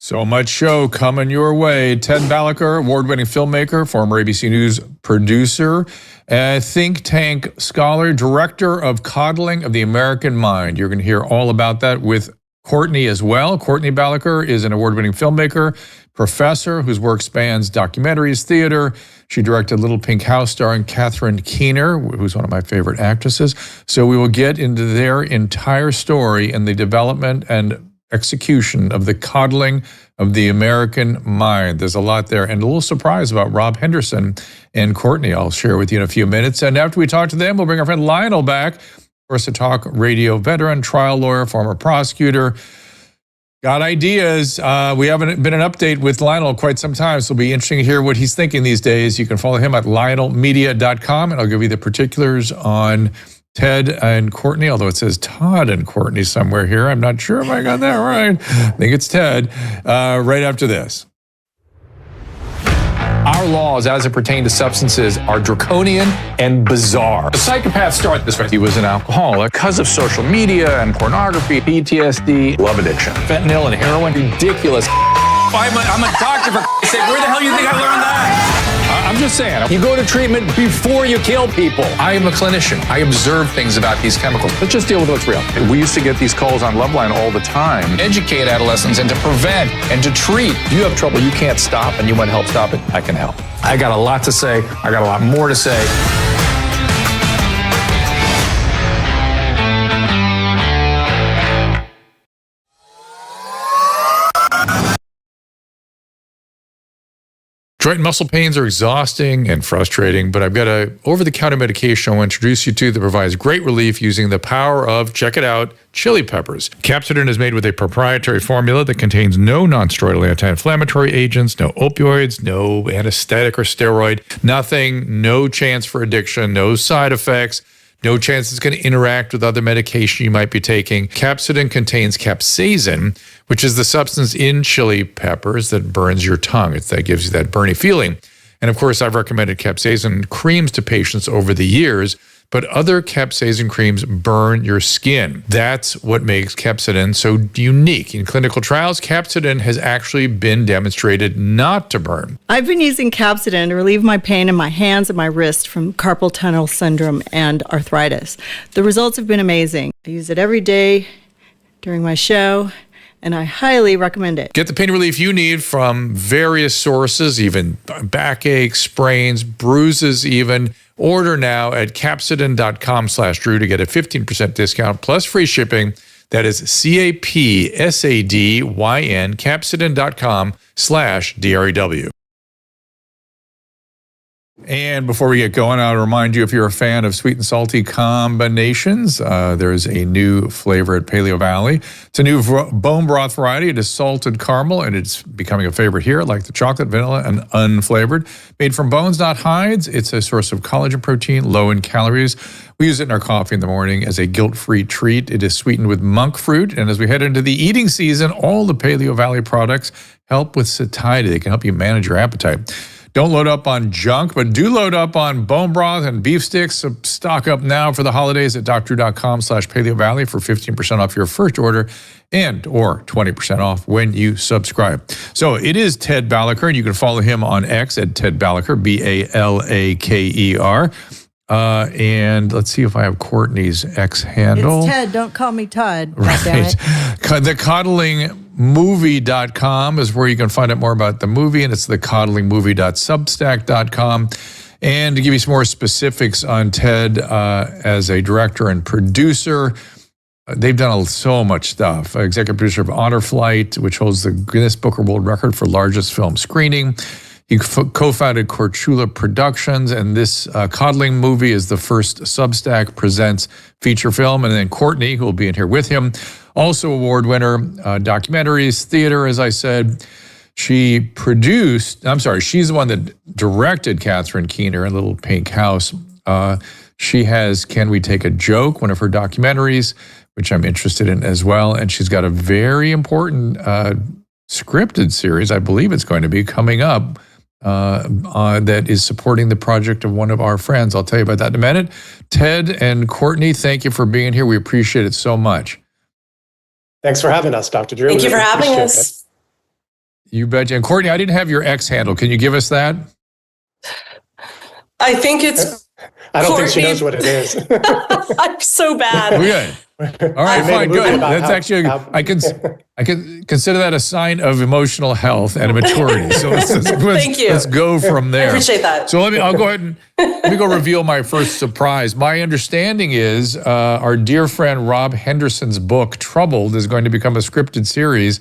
So much show coming your way. Ted Balaker, award-winning filmmaker, former ABC News producer, think tank scholar, director of Coddling of the American Mind. You're going to hear all about that with Courtney as well. Courtney Balaker is an award-winning filmmaker, professor whose work spans documentaries, theater. She directed Little Pink House starring Catherine Keener, who's one of my favorite actresses. So we will get into their entire story and the development and execution of the coddling of the American mind. There's a lot there, and a little surprise about Rob Henderson and Courtney I'll share with you in a few minutes. And after we talk to them, we'll bring our friend Lionel back, of course, a talk radio veteran, trial lawyer, former prosecutor. Got ideas. We haven't been an update with Lionel quite some time, so it'll be interesting to hear what he's thinking these days. You can follow him at lionelmedia.com, and I'll give you the particulars on Ted and Courtney, although it says Todd and Courtney somewhere here. I'm not sure if I got that right. I think it's Ted. Right after this. Our laws as it pertains to substances are draconian and bizarre. The psychopaths start this way. He was an alcoholic because of social media and pornography, PTSD, love addiction, fentanyl and heroin. Ridiculous. I'm a doctor, for sake. Where the hell do you think I learned that? I'm just saying, you go to treatment before you kill people. I am a clinician. I observe things about these chemicals. Let's just deal with what's real. We used to get these calls on Loveline all the time. Educate adolescents and to prevent and to treat. If you have trouble you can't stop and you want to help stop it, I can help. I got a lot to say. I got a lot more to say. Joint and muscle pains are exhausting and frustrating, but I've got a over-the-counter medication I'll introduce you to that provides great relief using the power of, check it out, chili peppers. Capsidin is made with a proprietary formula that contains no non-steroidal anti-inflammatory agents, no opioids, no anesthetic or steroid, nothing, no chance for addiction, no side effects, no chance it's going to interact with other medication you might be taking. Capsidin contains capsaicin, which is the substance in chili peppers that burns your tongue. That gives you that burny feeling. And of course, I've recommended capsaicin creams to patients over the years, but other capsaicin creams burn your skin. That's what makes capsidin so unique. In clinical trials, capsidin has actually been demonstrated not to burn. I've been using capsidin to relieve my pain in my hands and my wrist from carpal tunnel syndrome and arthritis. The results have been amazing. I use it every day during my show, and I highly recommend it. Get the pain relief you need from various sources, even backache, sprains, bruises even. Order now at capsidin.com/Drew to get a 15% discount plus free shipping. That is CAPSADYN, capsidin.com/DREW. And before we get going, I'll remind you, if you're a fan of sweet and salty combinations, there's a new flavor at Paleo Valley. It's a new bone broth variety. It is salted caramel, and it's becoming a favorite here, like the chocolate, vanilla, and unflavored. Made from bones, not hides. It's a source of collagen protein, low in calories. We use it in our coffee in the morning as a guilt-free treat. It is sweetened with monk fruit, and as we head into the eating season, all the Paleo Valley products help with satiety. They can help you manage your appetite. Don't load up on junk, but do load up on bone broth and beef sticks. So stock up now for the holidays at drdrew.com/Paleo Valley for 15% off your first order and or 20% off when you subscribe. So it is Ted Balaker, and you can follow him on X at Ted Balaker, Balaker. And let's see if I have Courtney's X handle. It's Ted, don't call me Todd. Right. The coddlingmovie.com is where you can find out more about the movie, and it's the coddlingmovie.substack.com. And to give you some more specifics on Ted as a director and producer, they've done so much stuff. Executive producer of Honor Flight, which holds the Guinness Book of World Record for largest film screening. He co-founded Corchula Productions, and this Coddling movie is the first Substack Presents feature film. And then Courtney, who will be in here with him, also award winner, documentaries, theater, as I said. She's the one that directed Catherine Keener in Little Pink House. She has Can We Take a Joke, one of her documentaries, which I'm interested in as well. And she's got a very important scripted series, I believe it's going to be, coming up that is supporting the project of one of our friends. I'll tell you about that in a minute. Ted and Courtney, thank you for being here. We appreciate it so much. Thanks for having us, Dr. Drew. Thank you for having us. You betcha. And Courtney, I didn't have your X handle. Can you give us that? I think it's I don't Courtney. think she knows what it is. I'm so bad. Good. All right, fine, good. That's actually, I can consider that a sign of emotional health and maturity. So Thank you. Let's go from there. I appreciate that. So I'll go ahead and let me go reveal my first surprise. My understanding is our dear friend Rob Henderson's book, Troubled, is going to become a scripted series.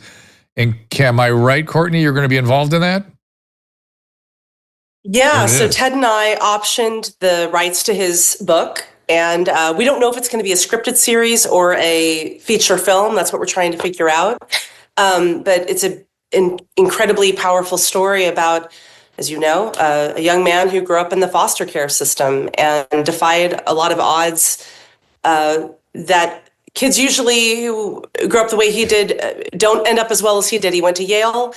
And am I right, Courtney? You're going to be involved in that? Yeah, so Ted and I optioned the rights to his book, and we don't know if it's going to be a scripted series or a feature film. That's what we're trying to figure out. But it's an incredibly powerful story about, as you know, a young man who grew up in the foster care system and defied a lot of odds that kids usually who grew up the way he did don't end up as well as he did. He went to Yale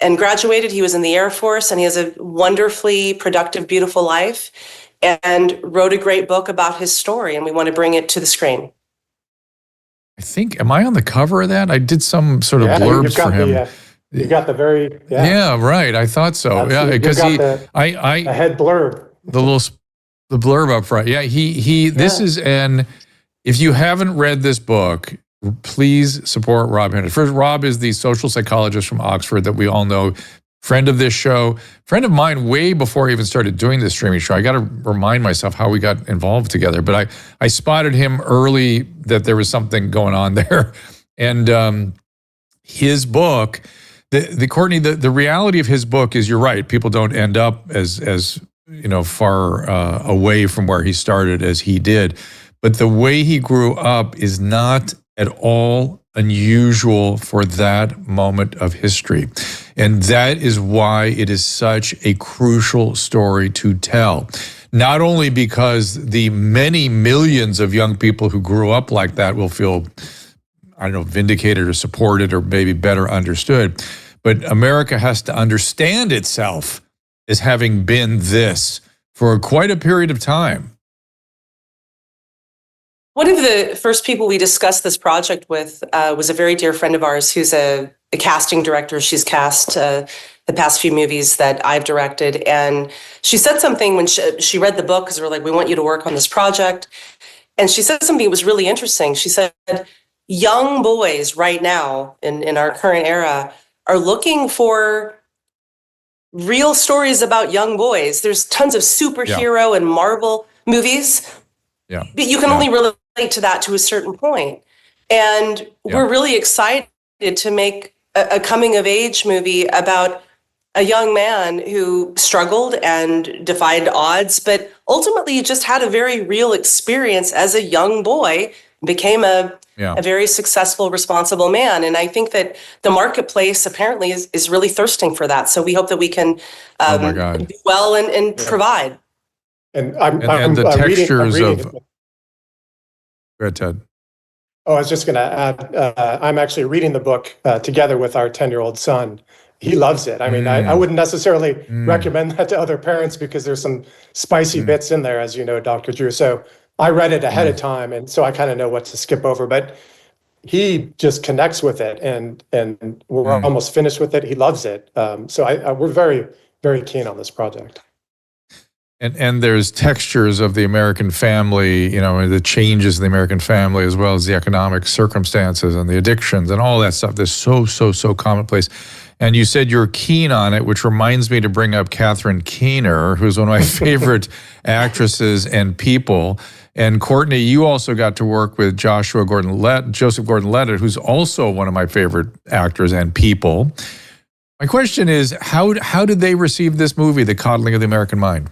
and graduated. He was in the Air Force, and he has a wonderfully productive, beautiful life, and wrote a great book about his story, and we want to bring it to the screen. I think, am I on the cover of that? I did some sort of blurbs for him. You got the very... Yeah, right. I thought so. Because the head blurb. The blurb up front. Yeah, this is if you haven't read this book, please support Rob Henderson. First, Rob is the social psychologist from Oxford that we all know, friend of this show, friend of mine way before I even started doing this streaming show. I got to remind myself how we got involved together, but I spotted him early that there was something going on there. And his book, Courtney, the reality of his book is, you're right, people don't end up as far away from where he started as he did. But the way he grew up is not at all unusual for that moment of history. And that is why it is such a crucial story to tell. Not only because the many millions of young people who grew up like that will feel, vindicated or supported or maybe better understood, but America has to understand itself as having been this for quite a period of time. One of the first people we discussed this project with was a very dear friend of ours who's a casting director. She's cast the past few movies that I've directed. And she said something when she read the book, because we're like, we want you to work on this project. And she said something that was really interesting. She said, young boys right now in our current era are looking for real stories about young boys. There's tons of superhero and Marvel movies. Yeah. But you can only relate to that to a certain point. And we're really excited to make a coming of age movie about a young man who struggled and defied odds, but ultimately just had a very real experience as a young boy, became a very successful, responsible man. And I think that the marketplace apparently is really thirsting for that. So we hope that we can do well and provide. And the textures of... Go ahead, Ted. Oh, I was just going to add, I'm actually reading the book together with our 10-year-old son. He loves it. I mean, I wouldn't necessarily recommend that to other parents because there's some spicy bits in there, as you know, Dr. Drew. So I read it ahead of time, and so I kind of know what to skip over. But he just connects with it, and we're almost finished with it. He loves it. So we're very, very keen on this project. And there's textures of the American family, the changes in the American family, as well as the economic circumstances and the addictions and all that stuff that's so commonplace. And you said you're keen on it, which reminds me to bring up Catherine Keener, who's one of my favorite actresses and people. And Courtney, you also got to work with Joseph Gordon-Levitt, who's also one of my favorite actors and people. My question is, how did they receive this movie, The Coddling of the American Mind?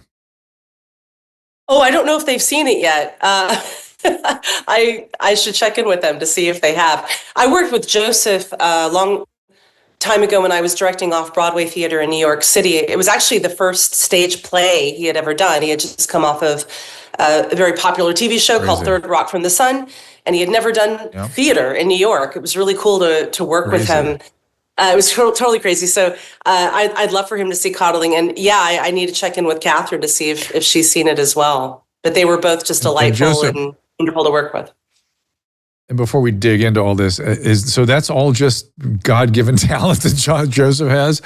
Oh, I don't know if they've seen it yet. I should check in with them to see if they have. I worked with Joseph a long time ago when I was directing off-Broadway theater in New York City. It was actually the first stage play he had ever done. He had just come off of a very popular TV show called Third Rock from the Sun, and he had never done theater in New York. It was really cool to work with him. It was totally crazy. So I'd love for him to see Coddling. And I need to check in with Catherine to see if she's seen it as well. But they were both just delightful and wonderful to work with. And before we dig into all this, so that's all just God-given talent that Joseph has?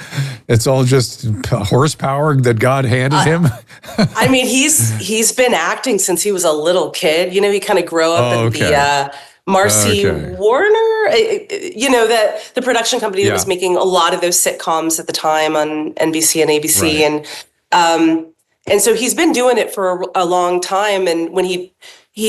It's all just horsepower that God handed him? I mean, he's been acting since he was a little kid. He kind of grew up in the Marcy Warner, the production company that was making a lot of those sitcoms at the time on NBC and ABC. Right. And so he's been doing it for a long time. And when he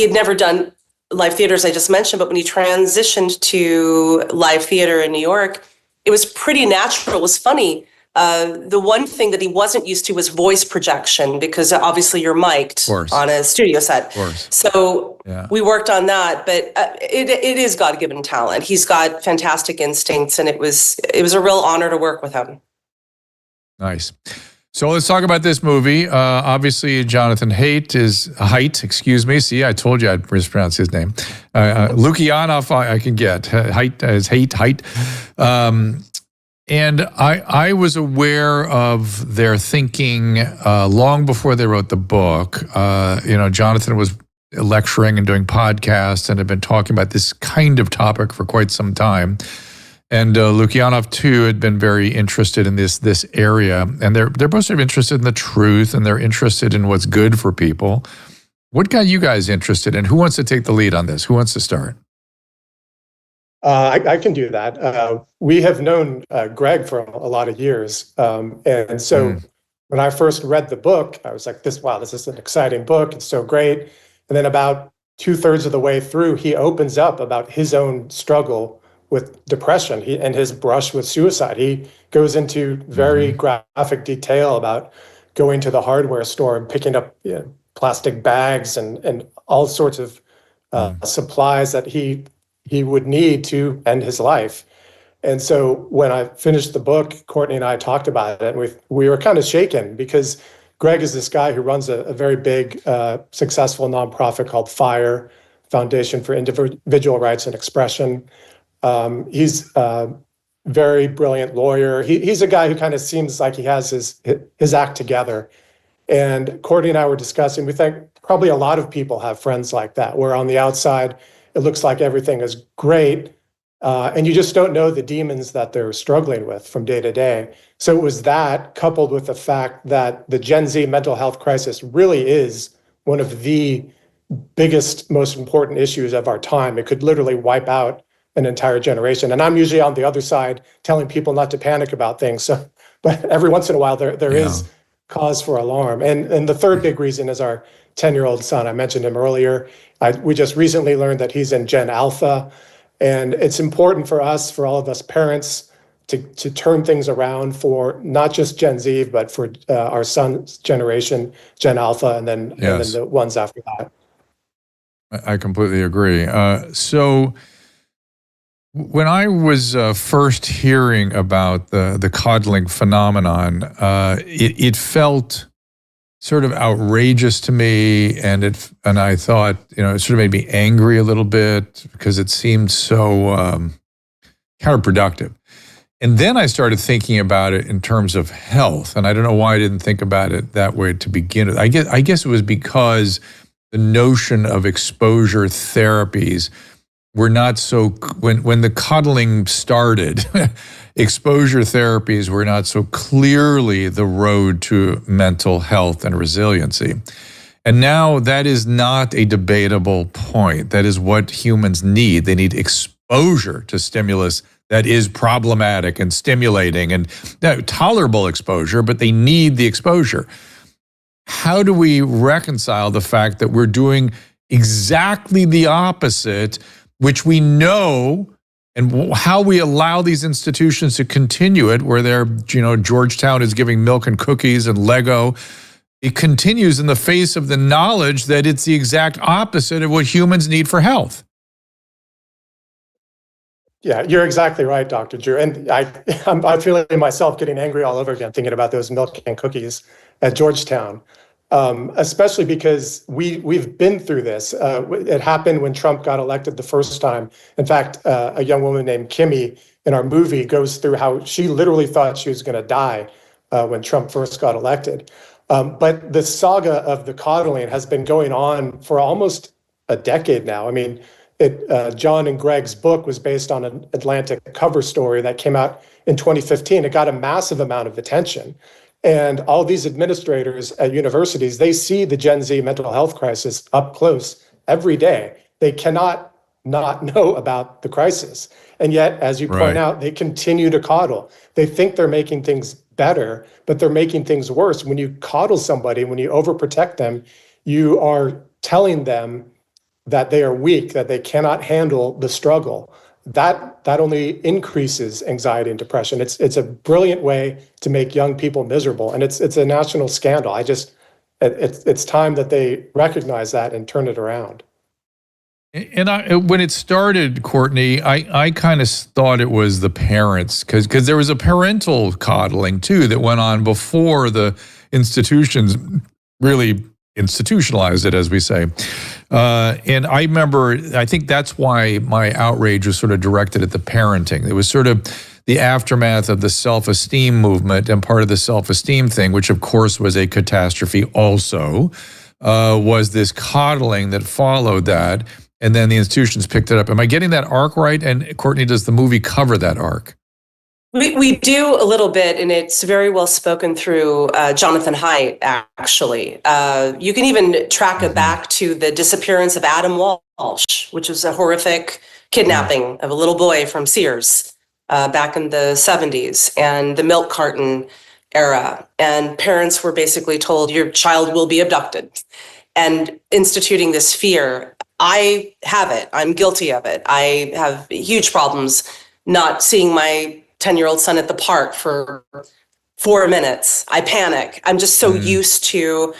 had never done live theater, as I just mentioned, but when he transitioned to live theater in New York, it was pretty natural. It was funny. The one thing that he wasn't used to was voice projection, because obviously you're mic'd on a studio set. So we worked on that, but it is God-given talent. He's got fantastic instincts, and it was a real honor to work with him. Nice. So let's talk about this movie. Obviously, Jonathan Haidt. See, I told you I'd mispronounce his name. Lukianoff, I can get. Haidt. And I was aware of their thinking long before they wrote the book. Jonathan was lecturing and doing podcasts and had been talking about this kind of topic for quite some time. And Lukianoff, too, had been very interested in this area. And they're both sort of interested in the truth, and they're interested in what's good for people. What got you guys interested, and who wants to take the lead on this? Who wants to start? I can do that. We have known Greg for a lot of years. And so when I first read the book, I was like, this is an exciting book. It's so great. And then about 2/3 of the way through, he opens up about his own struggle with depression and his brush with suicide. He goes into very graphic detail about going to the hardware store and picking up plastic bags and all sorts of supplies that he would need to end his life. And so when I finished the book, Courtney and I talked about it, and we were kind of shaken, because Greg is this guy who runs a very big, successful nonprofit called FIRE, Foundation for Individual Rights and Expression. He's a very brilliant lawyer. He's a guy who kind of seems like he has his act together. And Courtney and I were discussing, we think probably a lot of people have friends like that, where on the outside, it looks like everything is great, and you just don't know the demons that they're struggling with from day to day. So it was that, coupled with the fact that the Gen Z mental health crisis really is one of the biggest, most important issues of our time. It could literally wipe out an entire generation. And I'm usually on the other side telling people not to panic about things. So, but every once in a while there is cause for alarm. And the third big reason is our 10-year-old son. I mentioned him earlier. We just recently learned that he's in Gen Alpha. And it's important for us, for all of us parents, to turn things around for not just Gen Z, but for our son's generation, Gen Alpha, and then the ones after that. I completely agree. So when I was first hearing about the coddling phenomenon, it felt sort of outrageous to me, and I thought, it sort of made me angry a little bit, because it seemed so counterproductive. And then I started thinking about it in terms of health, and I don't know why I didn't think about it that way to begin with. I guess it was because the notion of exposure therapies were not so, when the coddling started, exposure therapies were not so clearly the road to mental health and resiliency. And now that is not a debatable point. That is what humans need. They need exposure to stimulus that is problematic and stimulating and tolerable exposure, but they need the exposure. How do we reconcile the fact that we're doing exactly the opposite, which we know, and how we allow these institutions to continue it, where they're, Georgetown is giving milk and cookies and Lego. It continues in the face of the knowledge that it's the exact opposite of what humans need for health. Yeah, you're exactly right, Dr. Drew. And I'm feeling myself getting angry all over again, thinking about those milk and cookies at Georgetown. Especially because we've been through this. It happened when Trump got elected the first time. In fact, a young woman named Kimmy in our movie goes through how she literally thought she was going to die when Trump first got elected. But the saga of the coddling has been going on for almost a decade now. I mean, John and Greg's book was based on an Atlantic cover story that came out in 2015. It got a massive amount of attention. And all these administrators at universities, they see the Gen Z mental health crisis up close every day. They cannot not know about the crisis. And yet, as you point out, they continue to coddle. They think they're making things better, but they're making things worse. When you coddle somebody, when you overprotect them, you are telling them that they are weak, that they cannot handle the struggle. That only increases anxiety and depression. It's a brilliant way to make young people miserable, and it's a national scandal. It's time that they recognize that and turn it around. And when it started, Courtney, I kind of thought it was the parents, because there was a parental coddling too that went on before the institutions really institutionalized it, as we say. And I remember, I think that's why my outrage was sort of directed at the parenting. It was sort of the aftermath of the self-esteem movement, and part of the self-esteem thing, which of course was a catastrophe also, was this coddling that followed that. And then the institutions picked it up. Am I getting that arc right? And Courtney, does the movie cover that arc? We do a little bit, and it's very well spoken through Jonathan Haidt, actually. You can even track it back to the disappearance of Adam Walsh, which was a horrific kidnapping of a little boy from Sears back in the 70s, and the milk carton era. And parents were basically told, your child will be abducted, and instituting this fear. I have it. I'm guilty of it. I have huge problems not seeing my 10-year-old son at the park for 4 minutes. I panic. I'm just so used to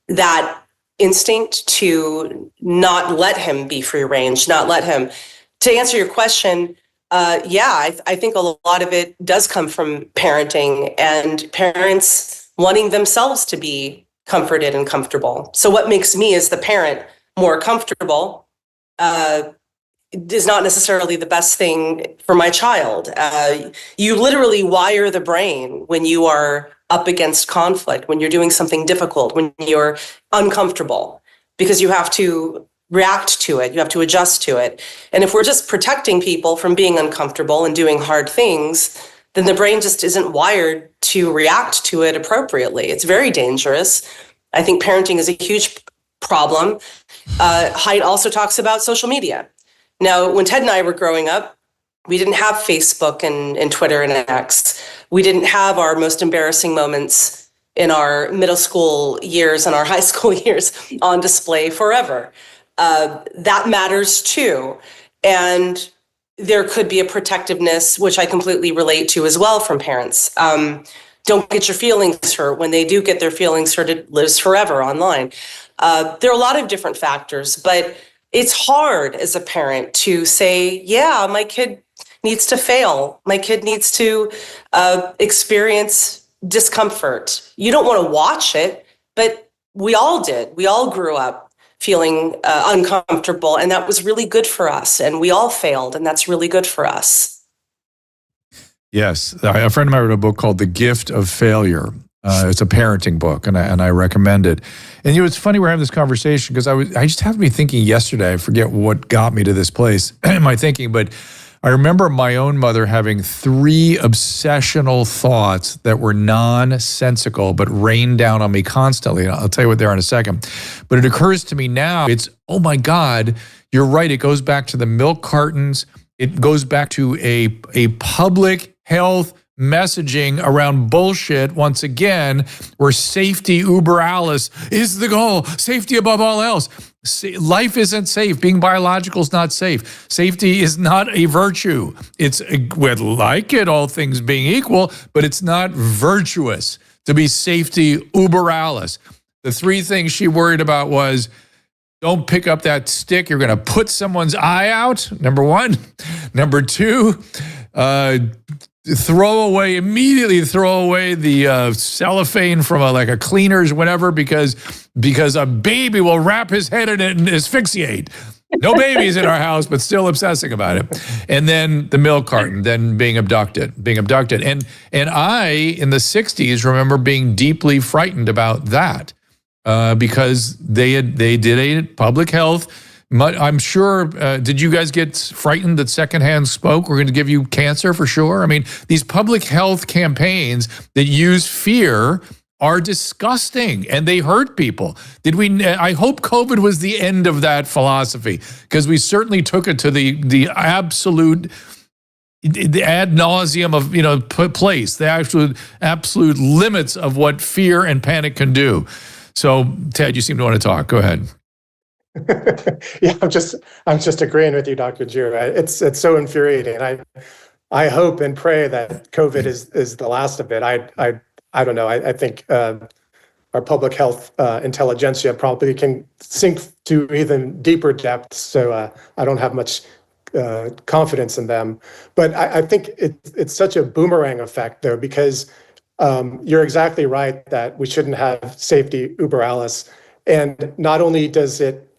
that instinct to not let him be free range, not let him. To answer your question, I think a lot of it does come from parenting and parents wanting themselves to be comforted and comfortable. So what makes me as the parent more comfortable is not necessarily the best thing for my child. You literally wire the brain when you are up against conflict, when you're doing something difficult, when you're uncomfortable, because you have to react to it, you have to adjust to it. And if we're just protecting people from being uncomfortable and doing hard things, then the brain just isn't wired to react to it appropriately. It's very dangerous. I think parenting is a huge problem. Haidt also talks about social media. Now, when Ted and I were growing up, we didn't have Facebook and Twitter and X. We didn't have our most embarrassing moments in our middle school years and our high school years on display forever. That matters too. And there could be a protectiveness, which I completely relate to as well from parents. Don't get your feelings hurt. When they do get their feelings hurt, it lives forever online. There are a lot of different factors, but it's hard as a parent to say, yeah, my kid needs to fail. My kid needs to experience discomfort. You don't want to watch it, but we all did. We all grew up feeling uncomfortable, and that was really good for us. And we all failed, and that's really good for us. Yes. A friend of mine wrote a book called The Gift of Failure. It's a parenting book, and I recommend it. And it's funny we're having this conversation because I just happened to be thinking yesterday, I forget what got me to this place in my thinking, but I remember my own mother having 3 obsessional thoughts that were nonsensical but rained down on me constantly. And I'll tell you what they are in a second. But it occurs to me now, it's, oh my God, you're right. It goes back to the milk cartons. It goes back to a public health messaging around bullshit once again, where safety uber alles is the goal, safety above all else. Life isn't safe. Being biological is not safe. Safety is not a virtue. We'd like it, all things being equal, but it's not virtuous to be safety uber alles. The 3 things she worried about was, don't pick up that stick. You're going to put someone's eye out, number 1. Number 2, immediately throw away the cellophane from a cleaner's, whatever, because a baby will wrap his head in it and asphyxiate. No babies in our house, but still obsessing about it. And then the milk carton, then being abducted. And I, in the 60s, remember being deeply frightened about that because they did a public health I'm sure, did you guys get frightened that secondhand smoke were going to give you cancer for sure? I mean, these public health campaigns that use fear are disgusting and they hurt people. I hope COVID was the end of that philosophy, because we certainly took it to the absolute, the ad nauseum of, place, the absolute limits of what fear and panic can do. So Ted, you seem to want to talk. Go ahead. Yeah, I'm just agreeing with you, Dr. Giroux. It's so infuriating. I hope and pray that COVID is the last of it. I don't know. I think our public health intelligentsia probably can sink to even deeper depths. So I don't have much confidence in them. But I think it's such a boomerang effect, though, because you're exactly right that we shouldn't have safety uber alles. And not only does it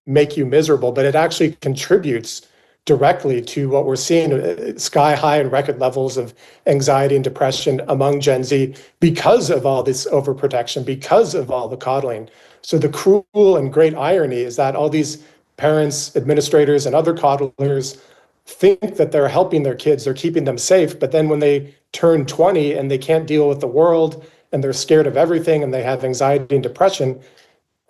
make you miserable, but it actually contributes directly to what we're seeing, sky high and record levels of anxiety and depression among Gen Z because of all this overprotection, because of all the coddling. So the cruel and great irony is that all these parents, administrators, and other coddlers think that they're helping their kids, they're keeping them safe, but then when they turn 20 and they can't deal with the world and they're scared of everything and they have anxiety and depression,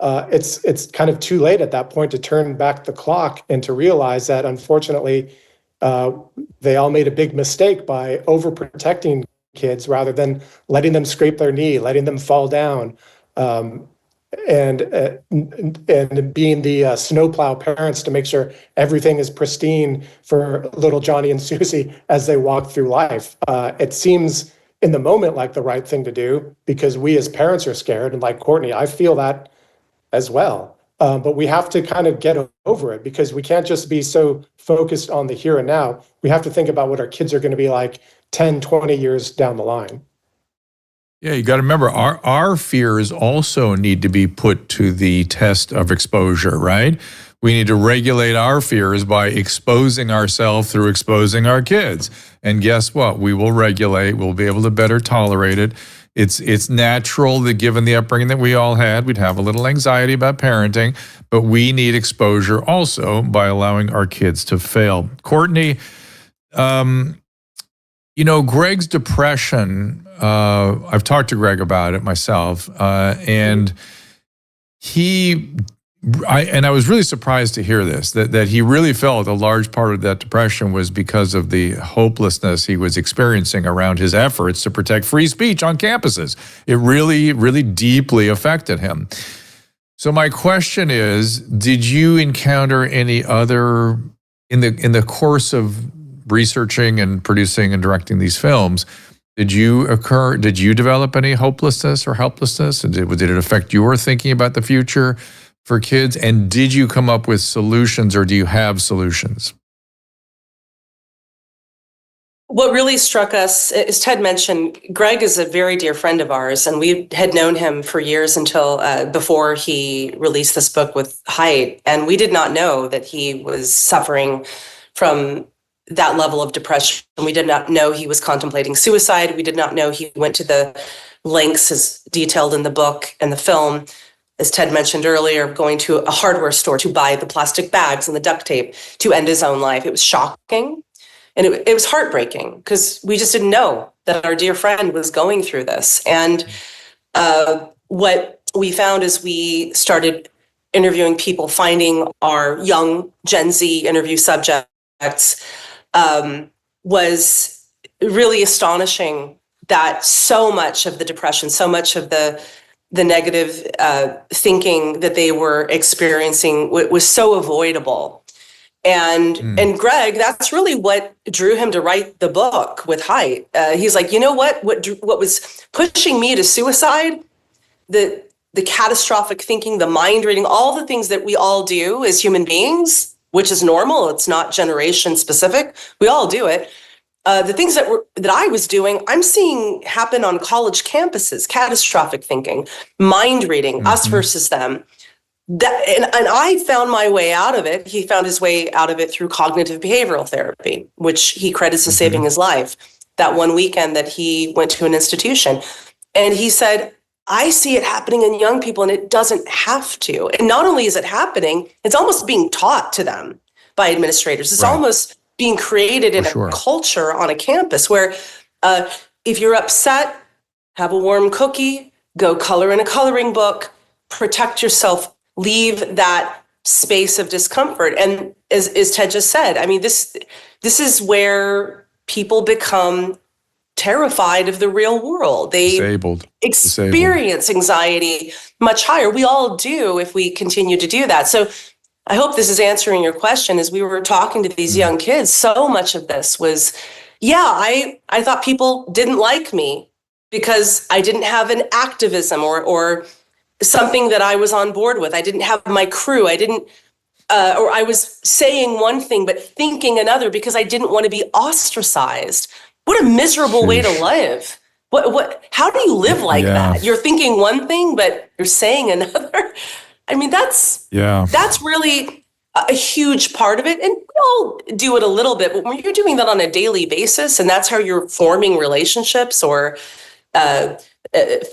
it's kind of too late at that point to turn back the clock and to realize that, unfortunately, they all made a big mistake by overprotecting kids rather than letting them scrape their knee, letting them fall down, and being the snowplow parents to make sure everything is pristine for little Johnny and Susie as they walk through life. It seems in the moment like the right thing to do because we as parents are scared. And like Courtney, I feel that as well. But we have to kind of get over it because we can't just be so focused on the here and now. We have to think about what our kids are going to be like 10, 20 years down the line. Yeah, you got to remember, our fears also need to be put to the test of exposure, right? We need to regulate our fears by exposing ourselves through exposing our kids. And guess what? We will regulate. We'll be able to better tolerate it. It's natural that given the upbringing that we all had, we'd have a little anxiety about parenting, but we need exposure also by allowing our kids to fail. Courtney, Greg's depression, I've talked to Greg about it myself, and I was really surprised to hear this, that he really felt a large part of that depression was because of the hopelessness he was experiencing around his efforts to protect free speech on campuses. It really, really deeply affected him. So my question is, did you encounter any other, in the course of researching and producing and directing these films, did you develop any hopelessness or helplessness? Did it affect your thinking about the future for kids? And did you come up with solutions, or do you have solutions? What really struck us, as Ted mentioned, Greg is a very dear friend of ours, and we had known him for years until before he released this book with Height. And we did not know that he was suffering from that level of depression. We did not know he was contemplating suicide. We did not know he went to the lengths as detailed in the book and the film, as Ted mentioned earlier, going to a hardware store to buy the plastic bags and the duct tape to end his own life. It was shocking. And it was heartbreaking because we just didn't know that our dear friend was going through this. And what we found as we started interviewing people, finding our young Gen Z interview subjects, was really astonishing that so much of the depression, so much of the negative thinking that they were experiencing was so avoidable. And Greg, that's really what drew him to write the book with Height. He's like, you know what was pushing me to suicide? The catastrophic thinking, the mind reading, all the things that we all do as human beings, which is normal. It's not generation specific. We all do it. The things that I was doing, I'm seeing happen on college campuses, catastrophic thinking, mind reading, us versus them. And I found my way out of it. He found his way out of it through cognitive behavioral therapy, which he credits as saving his life. That one weekend that he went to an institution. And he said, I see it happening in young people, and it doesn't have to. And not only is it happening, it's almost being taught to them by administrators. It's almost being created in a culture on a campus where if you're upset, have a warm cookie, go color in a coloring book, protect yourself, leave that space of discomfort. And as Ted just said, I mean, this is where people become terrified of the real world. They experience anxiety much higher. We all do if we continue to do that. So I hope this is answering your question. As we were talking to these young kids, so much of this was, I thought people didn't like me because I didn't have an activism or something that I was on board with. I didn't have my crew. I didn't, or I was saying one thing but thinking another because I didn't want to be ostracized. What a miserable way to live. How do you live like that? You're thinking one thing, but you're saying another. I mean, that's really a huge part of it. And we all do it a little bit, but when you're doing that on a daily basis, and that's how you're forming relationships or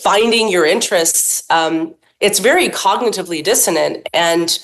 finding your interests, it's very cognitively dissonant. And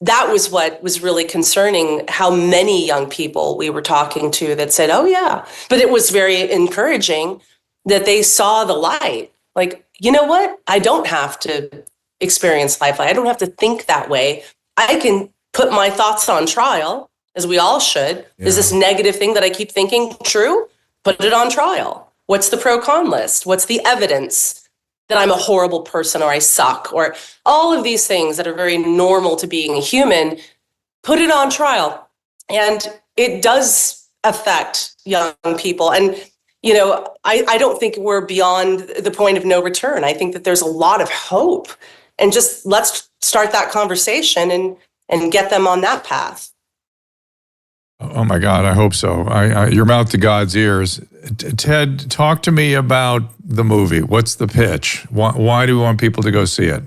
that was what was really concerning, how many young people we were talking to that said, oh, yeah. But it was very encouraging that they saw the light. Like, you know what? I don't have to experience life. I don't have to think that way. I can put my thoughts on trial, as we all should. Is this negative thing that I keep thinking true? Put it on trial. What's the pro-con list? What's the evidence that I'm a horrible person or I suck, or all of these things that are very normal to being a human? Put it on trial. And it does affect young people. And, you know, I don't think we're beyond the point of no return. I think that there's a lot of hope. And just let's start that conversation and get them on that path. Oh my God, I hope so. Your mouth to God's ears. Ted, talk to me about the movie. What's the pitch? Why do we want people to go see it?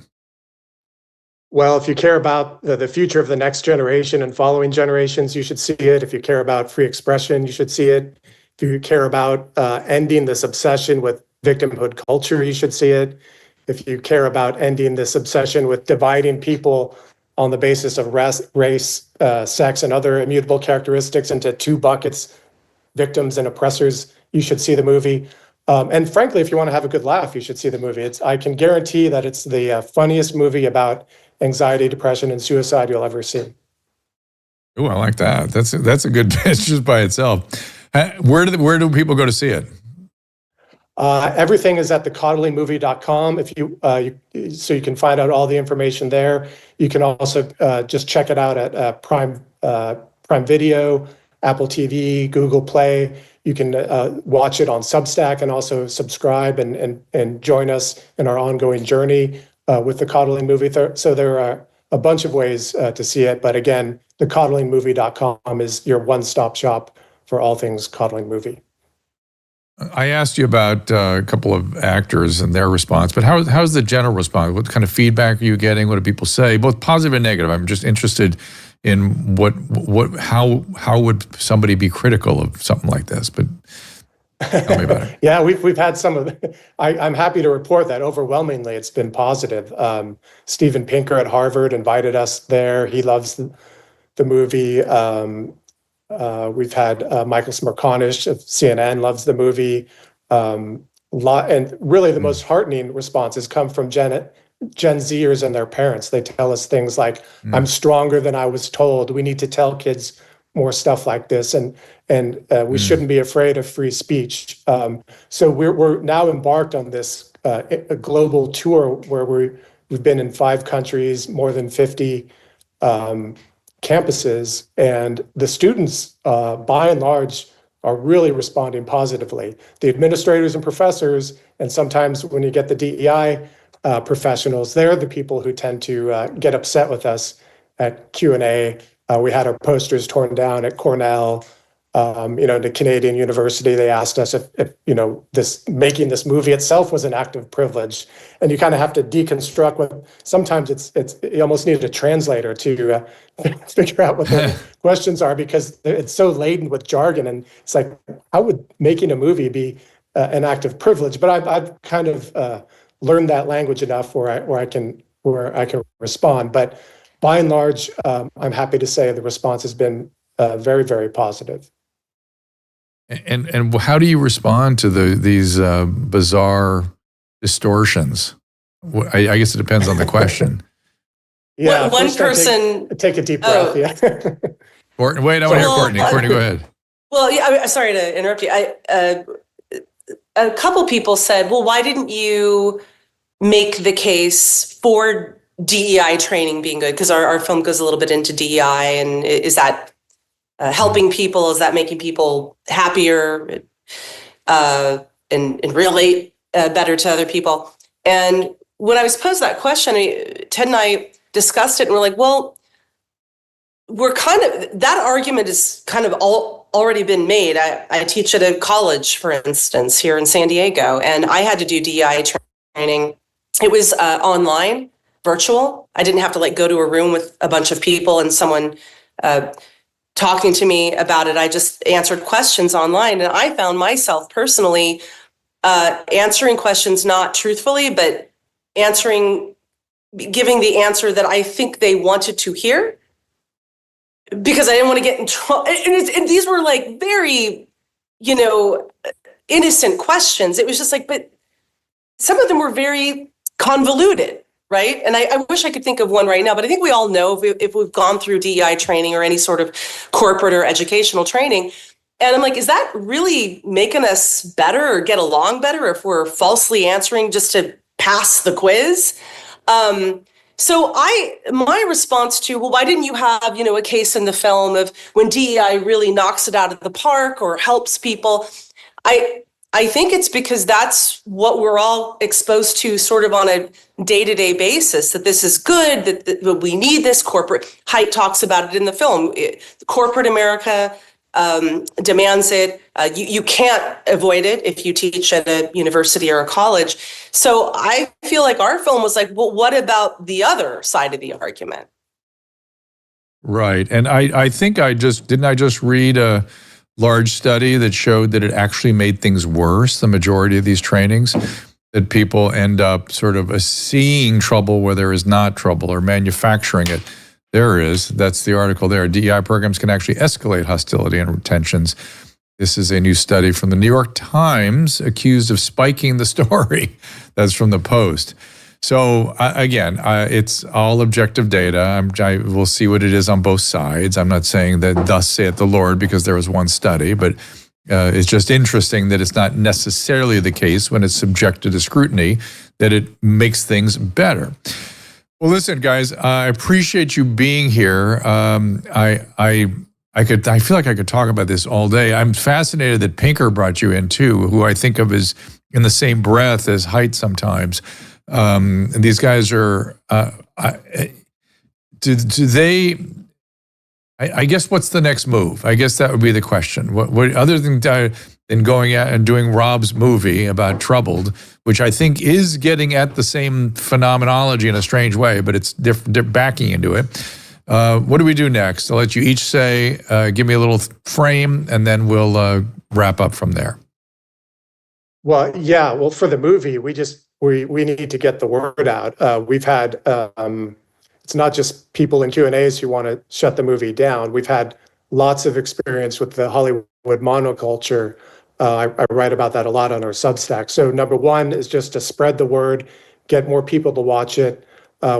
Well, if you care about the future of the next generation and following generations, you should see it. If you care about free expression, you should see it. If you care about ending this obsession with victimhood culture, you should see it. If you care about ending this obsession with dividing people on the basis of race, sex, and other immutable characteristics into two buckets, victims and oppressors, you should see the movie. And frankly, if you want to have a good laugh, you should see the movie. I can guarantee that it's the funniest movie about anxiety, depression, and suicide you'll ever see. Oh, I like that. That's a good pitch just by itself. Where do people go to see it? Everything is at thecoddlingmovie.com. So you can find out all the information there. You can also just check it out at Prime Video, Apple TV, Google Play. You can watch it on Substack and also subscribe and join us in our ongoing journey with the Coddling Movie. So there are a bunch of ways to see it. But again, thecoddlingmovie.com is your one-stop shop for all things Coddling Movie. I asked you about a couple of actors and their response, but how's the general response? What kind of feedback are you getting? What do people say, both positive and negative? I'm just interested in how would somebody be critical of something like this? But tell me about it. Yeah, we've had some of. I'm happy to report that overwhelmingly it's been positive. Steven Pinker at Harvard invited us there. He loves the movie. We've had Michael Smerconish of CNN loves the movie. And really the most heartening responses come from Gen Zers and their parents. They tell us things like, I'm stronger than I was told. We need to tell kids more stuff like this. And we shouldn't be afraid of free speech. So we're now embarked on this a global tour where we've been in 5 countries, more than 50 campuses, and the students, by and large, are really responding positively. The administrators and professors, and sometimes when you get the DEI professionals, they're the people who tend to get upset with us at Q&A. We had our posters torn down at Cornell, the Canadian University. They asked us if making this movie itself was an act of privilege, and you kind of have to deconstruct what. Sometimes you almost need a translator to figure out what the questions are, because it's so laden with jargon, and it's like, how would making a movie be an act of privilege? But I've kind of learned that language enough where I can respond. But by and large, I'm happy to say the response has been very, very positive. And how do you respond to these bizarre distortions? I guess it depends on the question. Yeah, one person take a deep breath. Yeah. Courtney, wait, I want to hear Courtney. Courtney, go ahead. Well, yeah, I'm sorry to interrupt you. A couple people said, well, why didn't you make the case for DEI training being good? Because our film goes a little bit into DEI, and is that helping people? Is that making people happier and relate better to other people? And when I was posed that question, Ted and I discussed it, and we're like, well, that argument is kind of already been made. I teach at a college, for instance, here in San Diego, and I had to do DEI training. It was online, virtual. I didn't have to go to a room with a bunch of people and someone talking to me about it. I just answered questions online, and I found myself personally answering questions not truthfully, but giving the answer that I think they wanted to hear, because I didn't want to get in trouble. And these were very, innocent questions. It was just but some of them were very convoluted, right? And I wish I could think of one right now, but I think we all know if we've gone through DEI training or any sort of corporate or educational training. And I'm is that really making us better or get along better if we're falsely answering just to pass the quiz? So my response to, well, why didn't you have, a case in the film of when DEI really knocks it out of the park or helps people? I think it's because that's what we're all exposed to sort of on a day-to-day basis, that this is good, that we need this. Corporate Height talks about it in the film. Corporate America demands it. You can't avoid it if you teach at a university or a college. So I feel our film was well, what about the other side of the argument? Right. And I think I just read a large study that showed that it actually made things worse, the majority of these trainings, that people end up sort of seeing trouble where there is not trouble or manufacturing it. There is. That's the article there. DEI programs can actually escalate hostility and tensions. This is a new study from the New York Times, accused of spiking the story. That's from the Post. So again, it's all objective data. We'll see what it is on both sides. I'm not saying that thus saith the Lord because there was one study, but it's just interesting that it's not necessarily the case when it's subjected to scrutiny that it makes things better. Well, listen, guys, I appreciate you being here. I feel like I could talk about this all day. I'm fascinated that Pinker brought you in too, who I think of as in the same breath as Height sometimes. These guys are. Do they? I guess what's the next move? I guess that would be the question. What other than going out and doing Rob's movie about Troubled, which I think is getting at the same phenomenology in a strange way, but it's backing into it. What do we do next? I'll let you each say, give me a little frame, and then we'll wrap up from there. Well, yeah. Well, for the movie, we need to get the word out. We've had, it's not just people in Q&As who want to shut the movie down. We've had lots of experience with the Hollywood monoculture. I write about that a lot on our Substack. So number one is just to spread the word, get more people to watch it.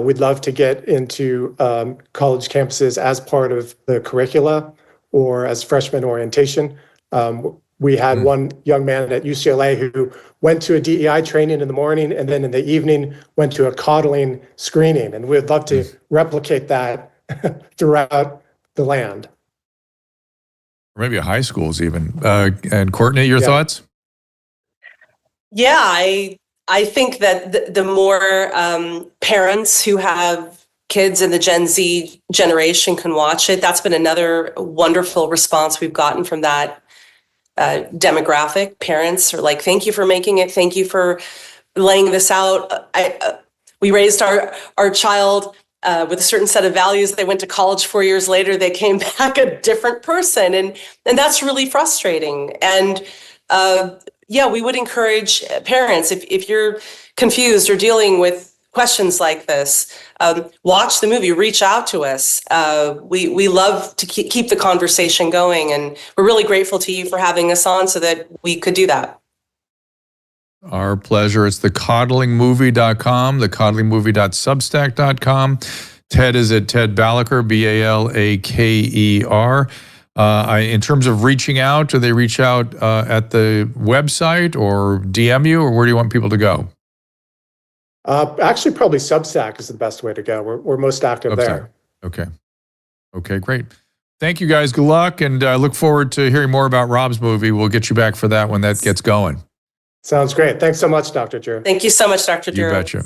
We'd love to get into college campuses as part of the curricula or as freshman orientation. We had one young man at UCLA who went to a DEI training in the morning and then in the evening went to a coddling screening. And we'd love to replicate that throughout the land. Or maybe high schools even. And Courtney, your thoughts? Yeah, I think that the more parents who have kids in the Gen Z generation can watch it, that's been another wonderful response we've gotten from that demographic. Parents are like, thank you for making it. Thank you for laying this out. We raised our child with a certain set of values. They went to college 4 years later. They came back a different person. And that's really frustrating. And, yeah, we would encourage parents, if you're confused or dealing with questions like this, watch the movie, reach out to us. We love to keep the conversation going, and we're really grateful to you for having us on so that we could do that. Our pleasure. It's thecoddlingmovie.com, thecoddlingmovie.substack.com. Ted is at Ted Balaker, Balaker. In terms of reaching out, do they reach out at the website or DM you, or where do you want people to go? Actually, probably Substack is the best way to go. We're most active there. Okay. Okay, great. Thank you guys. Good luck. And I look forward to hearing more about Rob's movie. We'll get you back for that when that gets going. Sounds great. Thanks so much, Dr. Drew. Thank you so much, Dr. Drew. You betcha.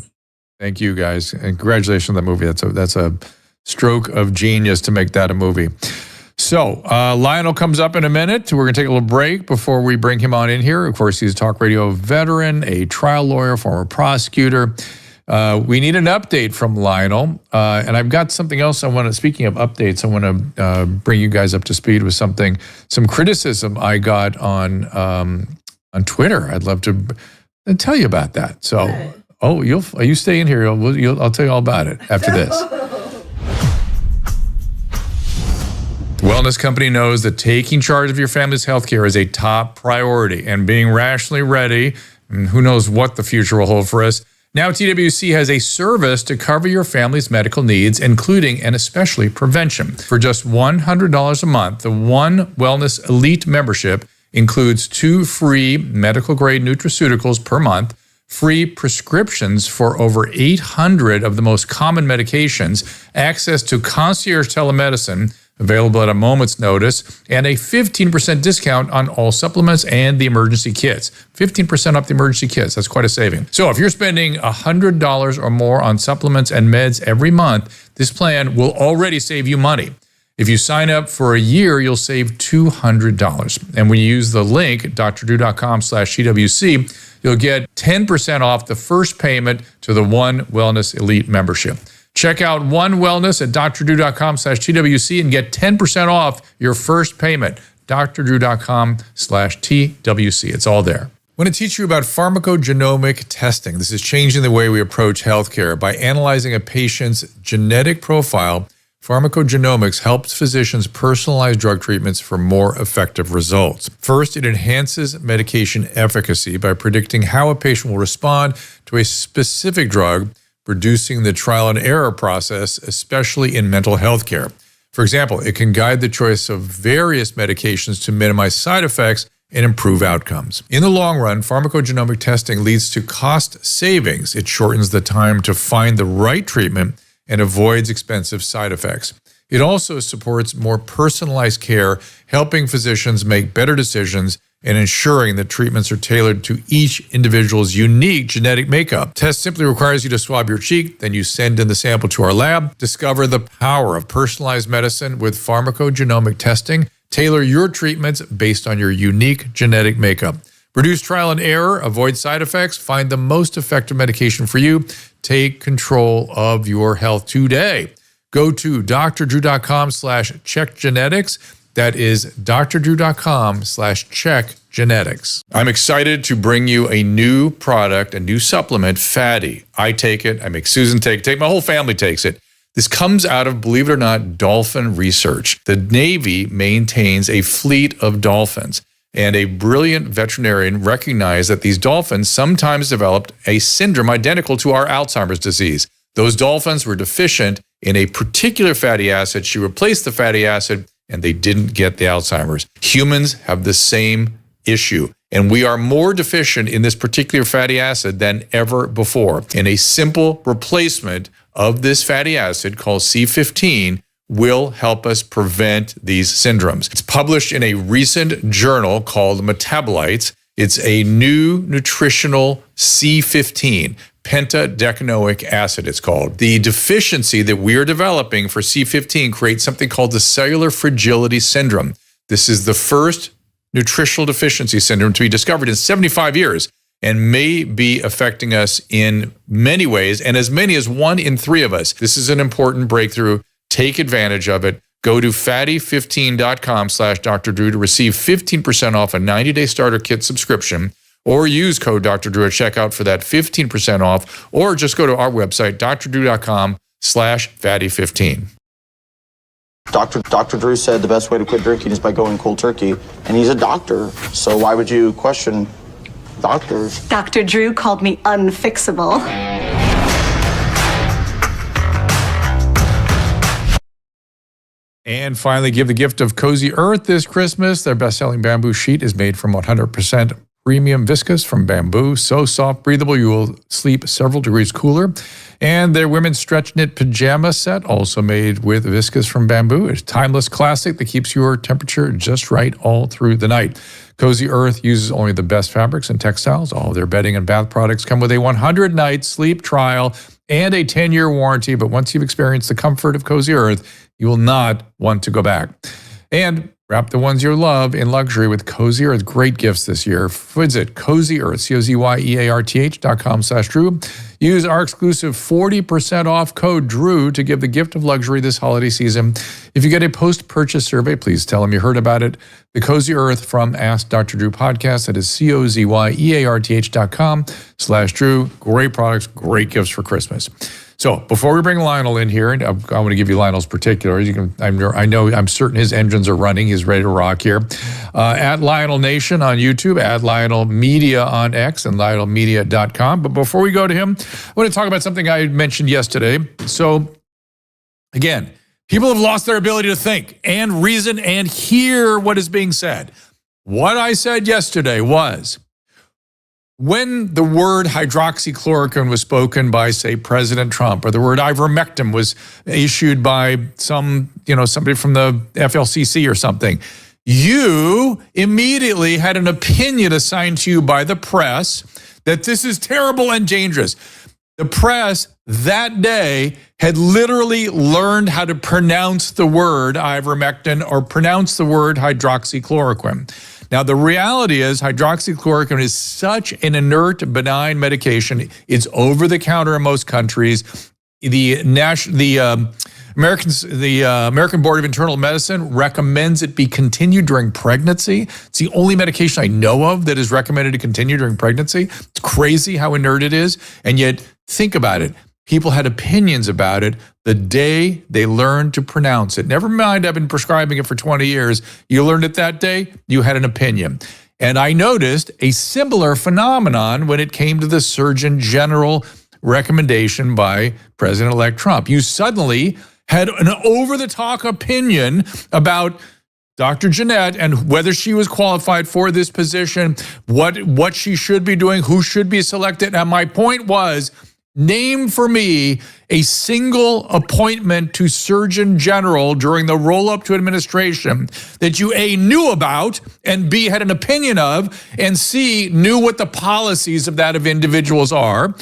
Thank you guys. And congratulations on that movie. That's a stroke of genius to make that a movie. So Lionel comes up in a minute. We're going to take a little break before we bring him on in here. Of course, he's a talk radio veteran, a trial lawyer, former prosecutor. We need an update from Lionel. And I've got something else speaking of updates, I want to bring you guys up to speed with some criticism I got on Twitter. I'd love to tell you about that. So, you stay in here. I'll tell you all about it after this. The Wellness Company knows that taking charge of your family's healthcare is a top priority, and being rationally ready, and who knows what the future will hold for us. Now TWC has a service to cover your family's medical needs, including and especially prevention. For just $100 a month, the One Wellness Elite membership includes 2 free medical-grade nutraceuticals per month, free prescriptions for over 800 of the most common medications, access to concierge telemedicine, available at a moment's notice, and a 15% discount on all supplements and the emergency kits. 15% off the emergency kits. That's quite a saving. So if you're spending $100 or more on supplements and meds every month, this plan will already save you money. If you sign up for a year, you'll save $200. And when you use the link, drdrew.com/CWC, you'll get 10% off the first payment to the One Wellness Elite membership. Check out One Wellness at drdrew.com/TWC and get 10% off your first payment. drdrew.com/TWC. It's all there. I want to teach you about pharmacogenomic testing. This is changing the way we approach healthcare. By analyzing a patient's genetic profile, pharmacogenomics helps physicians personalize drug treatments for more effective results. First, it enhances medication efficacy by predicting how a patient will respond to a specific drug, reducing the trial and error process, especially in mental health care. For example, it can guide the choice of various medications to minimize side effects and improve outcomes. In the long run, pharmacogenomic testing leads to cost savings. It shortens the time to find the right treatment and avoids expensive side effects. It also supports more personalized care, helping physicians make better decisions and ensuring that treatments are tailored to each individual's unique genetic makeup. Test simply requires you to swab your cheek, then you send in the sample to our lab. Discover the power of personalized medicine with pharmacogenomic testing. Tailor your treatments based on your unique genetic makeup. Reduce trial and error, avoid side effects, find the most effective medication for you. Take control of your health today. Go to drdrew.com/checkgenetics. That is drdrew.com/checkgenetics. I'm excited to bring you a new product, a new supplement, Fatty. I take it. I make Susan take it. My whole family takes it. This comes out of, believe it or not, dolphin research. The Navy maintains a fleet of dolphins, and a brilliant veterinarian recognized that these dolphins sometimes developed a syndrome identical to our Alzheimer's disease. Those dolphins were deficient in a particular fatty acid. She replaced the fatty acid, and they didn't get the Alzheimer's. Humans have the same issue, and we are more deficient in this particular fatty acid than ever before. And a simple replacement of this fatty acid called C15 will help us prevent these syndromes. It's published in a recent journal called Metabolites. It's a new nutritional C15, pentadecanoic acid, it's called. The deficiency that we are developing for C15 creates something called the cellular fragility syndrome. This is the first nutritional deficiency syndrome to be discovered in 75 years and may be affecting us in many ways, and as many as 1 in 3 of us. This is an important breakthrough. Take advantage of it. Go to fatty15.com/Dr. Drew to receive 15% off a 90-day starter kit subscription, or use code Dr. Drew at checkout for that 15% off, or just go to our website, drdrew.com/fatty15. Dr. Drew said the best way to quit drinking is by going cold turkey, and he's a doctor, so why would you question doctors? Dr. Drew called me unfixable. And finally, give the gift of Cozy Earth this Christmas. Their best-selling bamboo sheet is made from 100% premium viscose from bamboo. So soft, breathable, you will sleep several degrees cooler. And their women's stretch knit pajama set, also made with viscose from bamboo. It's a timeless classic that keeps your temperature just right all through the night. Cozy Earth uses only the best fabrics and textiles. All their bedding and bath products come with a 100-night sleep trial and a 10-year warranty. But once you've experienced the comfort of Cozy Earth, you will not want to go back. And wrap the ones you love in luxury with Cozy Earth. Great gifts this year. Visit Cozy Earth, COZYEARTH.com/Drew. Use our exclusive 40% off code DREW to give the gift of luxury this holiday season. If you get a post-purchase survey, please tell them you heard about it. The Cozy Earth from Ask Dr. Drew podcast. That is COZYEARTH.com/Drew. Great products, great gifts for Christmas. So before we bring Lionel in here, and I want to give you Lionel's particulars. I'm certain his engines are running. He's ready to rock here. At Lionel Nation on YouTube, at Lionel Media on X, and LionelMedia.com. But before we go to him, I want to talk about something I mentioned yesterday. So again, people have lost their ability to think and reason and hear what is being said. What I said yesterday was, when the word hydroxychloroquine was spoken by, say, President Trump, or the word ivermectin was issued by somebody from the FLCC or something, you immediately had an opinion assigned to you by the press that this is terrible and dangerous. The press that day had literally learned how to pronounce the word ivermectin or pronounce the word hydroxychloroquine. Now, the reality is hydroxychloroquine is such an inert, benign medication. It's over the counter in most countries. The American Board of Internal Medicine recommends it be continued during pregnancy. It's the only medication I know of that is recommended to continue during pregnancy. It's crazy how inert it is. And yet, think about it. People had opinions about it the day they learned to pronounce it. Never mind, I've been prescribing it for 20 years. You learned it that day, you had an opinion. And I noticed a similar phenomenon when it came to the Surgeon General recommendation by President-elect Trump. You suddenly had an over-the-top opinion about Dr. Jeanette and whether she was qualified for this position, what she should be doing, who should be selected. And my point was, name for me a single appointment to Surgeon General during the roll-up to administration that you A, knew about, and B, had an opinion of, and C, knew what the policies of that of individuals are,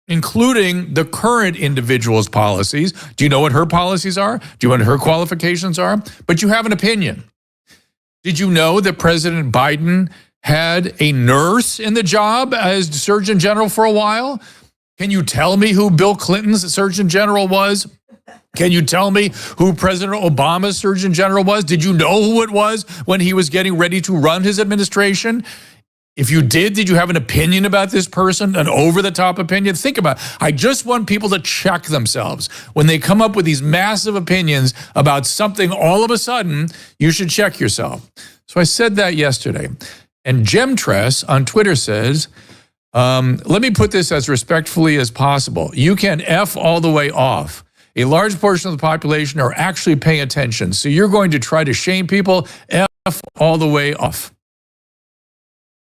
including the current individual's policies. Do you know what her policies are? Do you know what her qualifications are? But you have an opinion. Did you know that President Biden had a nurse in the job as Surgeon General for a while? Can you tell me who Bill Clinton's Surgeon General was? Can you tell me who President Obama's Surgeon General was? Did you know who it was when he was getting ready to run his administration? If you did you have an opinion about this person, an over-the-top opinion? Think about it. I just want people to check themselves. When they come up with these massive opinions about something, all of a sudden, you should check yourself. So I said that yesterday. And Gemtress on Twitter says, let me put this as respectfully as possible. You can F all the way off. A large portion of the population are actually paying attention. So you're going to try to shame people, F all the way off.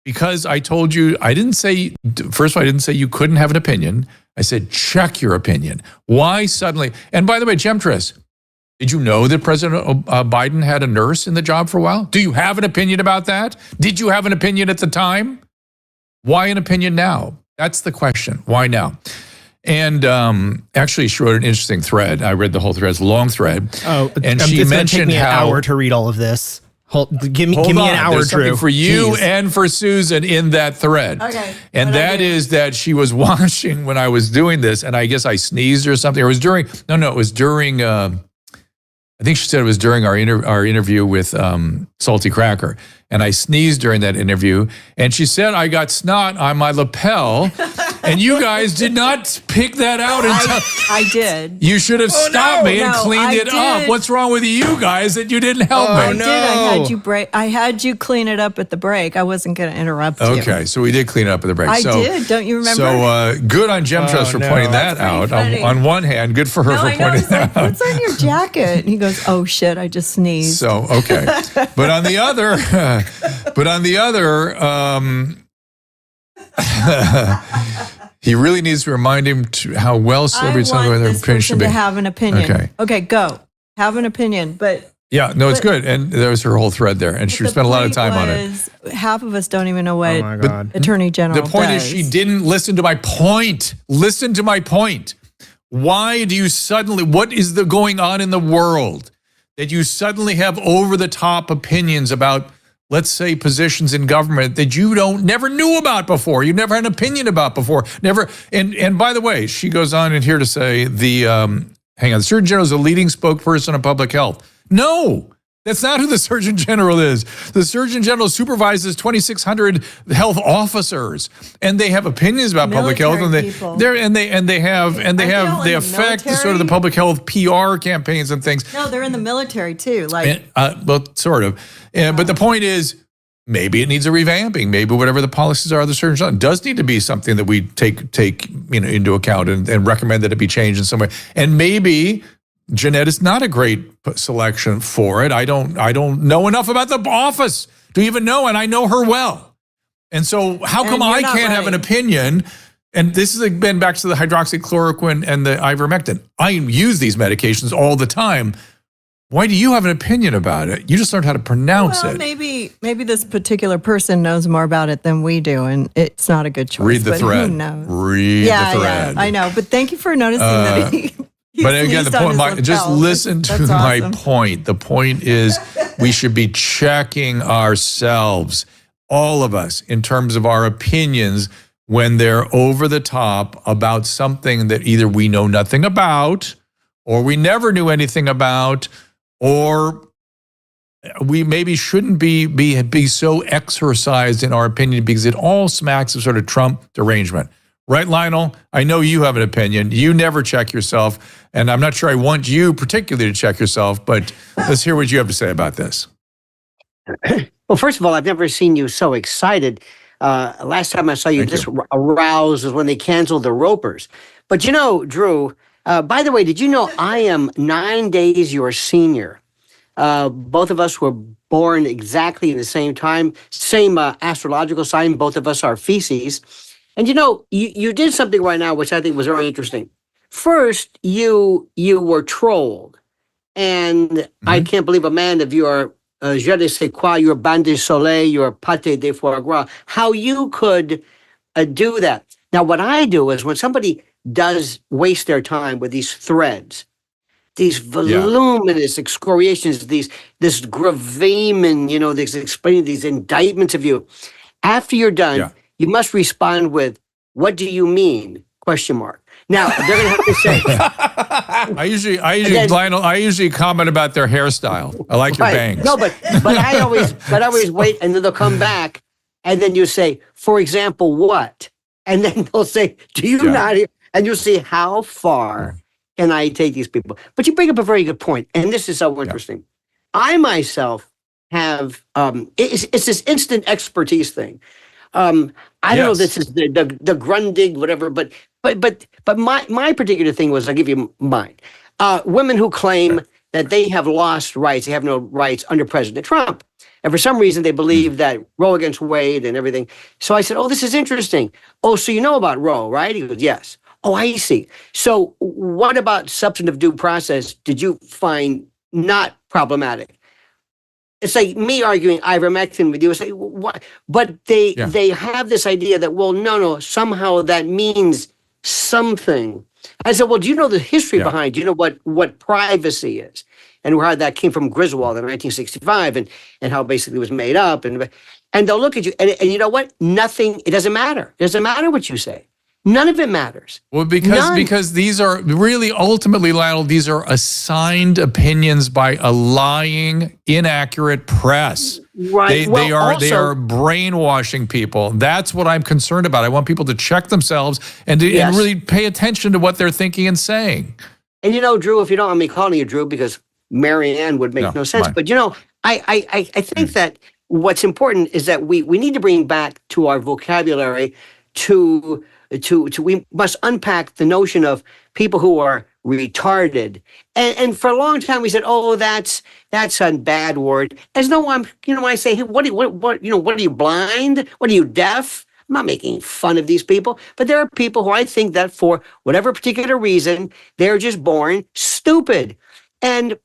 Because I told you, first of all, I didn't say you couldn't have an opinion. I said, check your opinion. Why suddenly? And by the way, Gemtress, did you know that President Biden had a nurse in the job for a while? Do you have an opinion about that? Did you have an opinion at the time? Why an opinion now? That's the question. Why now? And actually, she wrote an interesting thread. I read the whole thread. It's a long thread. Oh, and she it's mentioned take me an how hour to read all of this. Give me an hour, There's Drew. something for you Jeez. and for Susan in that thread. Okay. And that is that she was watching when I was doing this, and I guess I sneezed or something. Or it was during, it was during I think she said it was during our interview with Salty Cracker. And I sneezed during that interview. And she said I got snot on my lapel. And you guys did not pick that out. I did. You should have stopped me and No, cleaned I it up. did. What's wrong with you guys that you didn't help me? I did. I had you clean it up at the break. I wasn't going to interrupt you. Okay, so we did clean it up at the break. I did. Don't you remember? So good on Gem Trust for pointing that out. On one hand, good for her for pointing that out. What's on your jacket? And he goes, oh shit, I just sneezed. So okay, but on the other, he really needs to remind him how well celebrities I want their this opinion should person be. to have an opinion. Okay, go. Have an opinion, but. Yeah, no, it's good. And there was her whole thread there. And she spent a lot of time on it. Half of us don't even know what Oh my God. Attorney General The point does. is she didn't listen to my point. Listen to my point. Why do you suddenly, what is going on in the world that you suddenly have over-the-top opinions about, let's say, positions in government that you never knew about before, you never had an opinion about before, never. And by the way, she goes on in here to say the Surgeon General is a leading spokesperson of public health. No, that's not who the Surgeon General is. The Surgeon General supervises 2,600 health officers, and they have opinions about public health, and they affect sort of the public health PR campaigns and things. No, they're in the military too. Well, sort of. But the point is, maybe it needs a revamping. Maybe whatever the policies are of the Surgeon General does need to be something that we take into account and recommend that it be changed in some way. And maybe Jeanette is not a great selection for it. I don't know enough about the office to even know, and I know her well. And so how come I can't have an opinion? And this has been back to the hydroxychloroquine and the ivermectin. I use these medications all the time. Why do you have an opinion about it? You just learned how to pronounce it. Maybe this particular person knows more about it than we do, and it's not a good choice. Read the but thread. Who knows? Read the thread. Yeah, I know. But thank you for noticing that he but again, the point, just listen to my awesome. point. The point is we should be checking ourselves, all of us, in terms of our opinions when they're over the top about something that either we know nothing about, or we never knew anything about, or we maybe shouldn't be so exercised in our opinion because it all smacks of sort of Trump derangement. Right, Lionel? I know you have an opinion. You never check yourself, and I'm not sure I want you particularly to check yourself, but let's hear what you have to say about this. Well, first of all, I've never seen you so excited. Last time I saw you aroused was when they canceled the Ropers. But you know, Drew, by the way, did you know I am 9 days your senior? Both of us were born exactly in the same time, same astrological sign. Both of us are feces. And you know, you did something right now, which I think was very interesting. First, you were trolled. And I can't believe a man of your je ne sais quoi, your bain de soleil, your pâté de foie gras, how you could do that. Now, what I do is when somebody does waste their time with these threads, these voluminous excoriations, this gravamen, this explaining these indictments of you, after you're done, you must respond with, "What do you mean?" ? Now they're going to have to say. I usually comment about their hairstyle. I like your bangs. No, but I always wait, and then they'll come back, and then you say, "For example, what?" And then they'll say, "Do you not hear?" And you'll see how far can I take these people. But you bring up a very good point, and this is so interesting. I myself have it's this instant expertise thing. I don't know. This is the Grundig, whatever. But my particular thing was, I'll give you mine. Women who claim that they have lost rights, they have no rights under President Trump, and for some reason they believe that Roe against Wade and everything. So I said, "Oh, this is interesting. Oh, so you know about Roe, right?" He goes, "Yes." Oh, I see. So what about substantive due process did you find not problematic? It's like me arguing ivermectin with you. Say what? But they have this idea that, well, no, somehow that means something. I said, well, do you know the history behind? Do you know what privacy is, and how that came from Griswold in 1965, and how basically it was made up, and they'll look at you, and you know what? Nothing. It doesn't matter. It doesn't matter what you say. None of it matters. Well, None. because these are really ultimately, Lionel, these are assigned opinions by a lying, inaccurate press. Right. They are Also, brainwashing people. That's what I'm concerned about. I want people to check themselves and Yes. really pay attention to what they're thinking and saying. and Drew, if you don't want me calling you Drew, because Mary Ann would make no sense. fine. But I think that what's important is that we need to bring back to our vocabulary to we must unpack the notion of people who are retarded. And for a long time we said, oh, that's a bad word. As though I'm, I say, hey, what are you blind? What are you deaf? I'm not making fun of these people, but there are people who I think that for whatever particular reason, they're just born stupid. And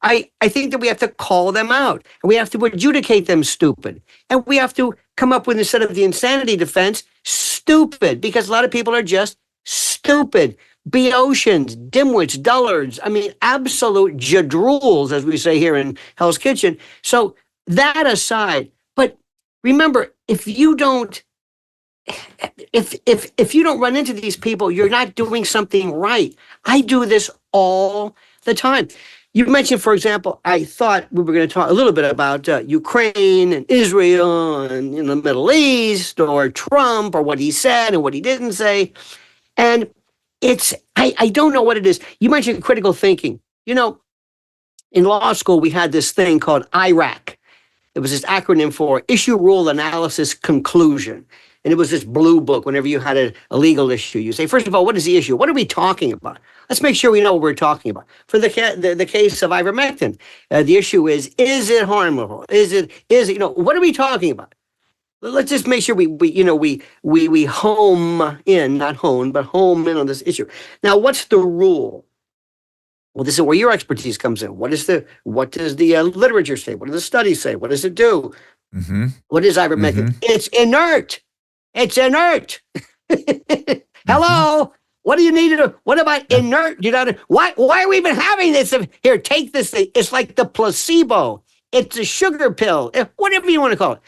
I think that we have to call them out, and we have to adjudicate them stupid. And we have to come up with, instead of the insanity defense, stupid, because a lot of people are just stupid. Beotians, dimwits, dullards, absolute jadrules, as we say here in Hell's Kitchen. So that aside, but remember, if you don't run into these people, you're not doing something right. I do this all the time. You mentioned, for example, I thought we were going to talk a little bit about Ukraine and Israel and in the Middle East, or Trump, or what he said and what he didn't say. And I don't know what it is. You mentioned critical thinking. In law school, we had this thing called IRAC. It was this acronym for Issue, Rule, Analysis, Conclusion. And it was this blue book. Whenever you had a legal issue, you say, first of all, what is the issue? What are we talking about? Let's make sure we know what we're talking about. For the case of ivermectin, the issue is it harmful? Is it, what are we talking about? Let's just make sure we home in, not hone, but home in on this issue. Now, what's the rule? Well, this is where your expertise comes in. What does the literature say? What do the studies say? What does it do? Mm-hmm. What is ivermectin? Mm-hmm. It's inert. It's inert. Hello. What do you need to do? What about inert? Why are we even having this? Here, take this thing. It's like the placebo. It's a sugar pill, whatever you want to call it.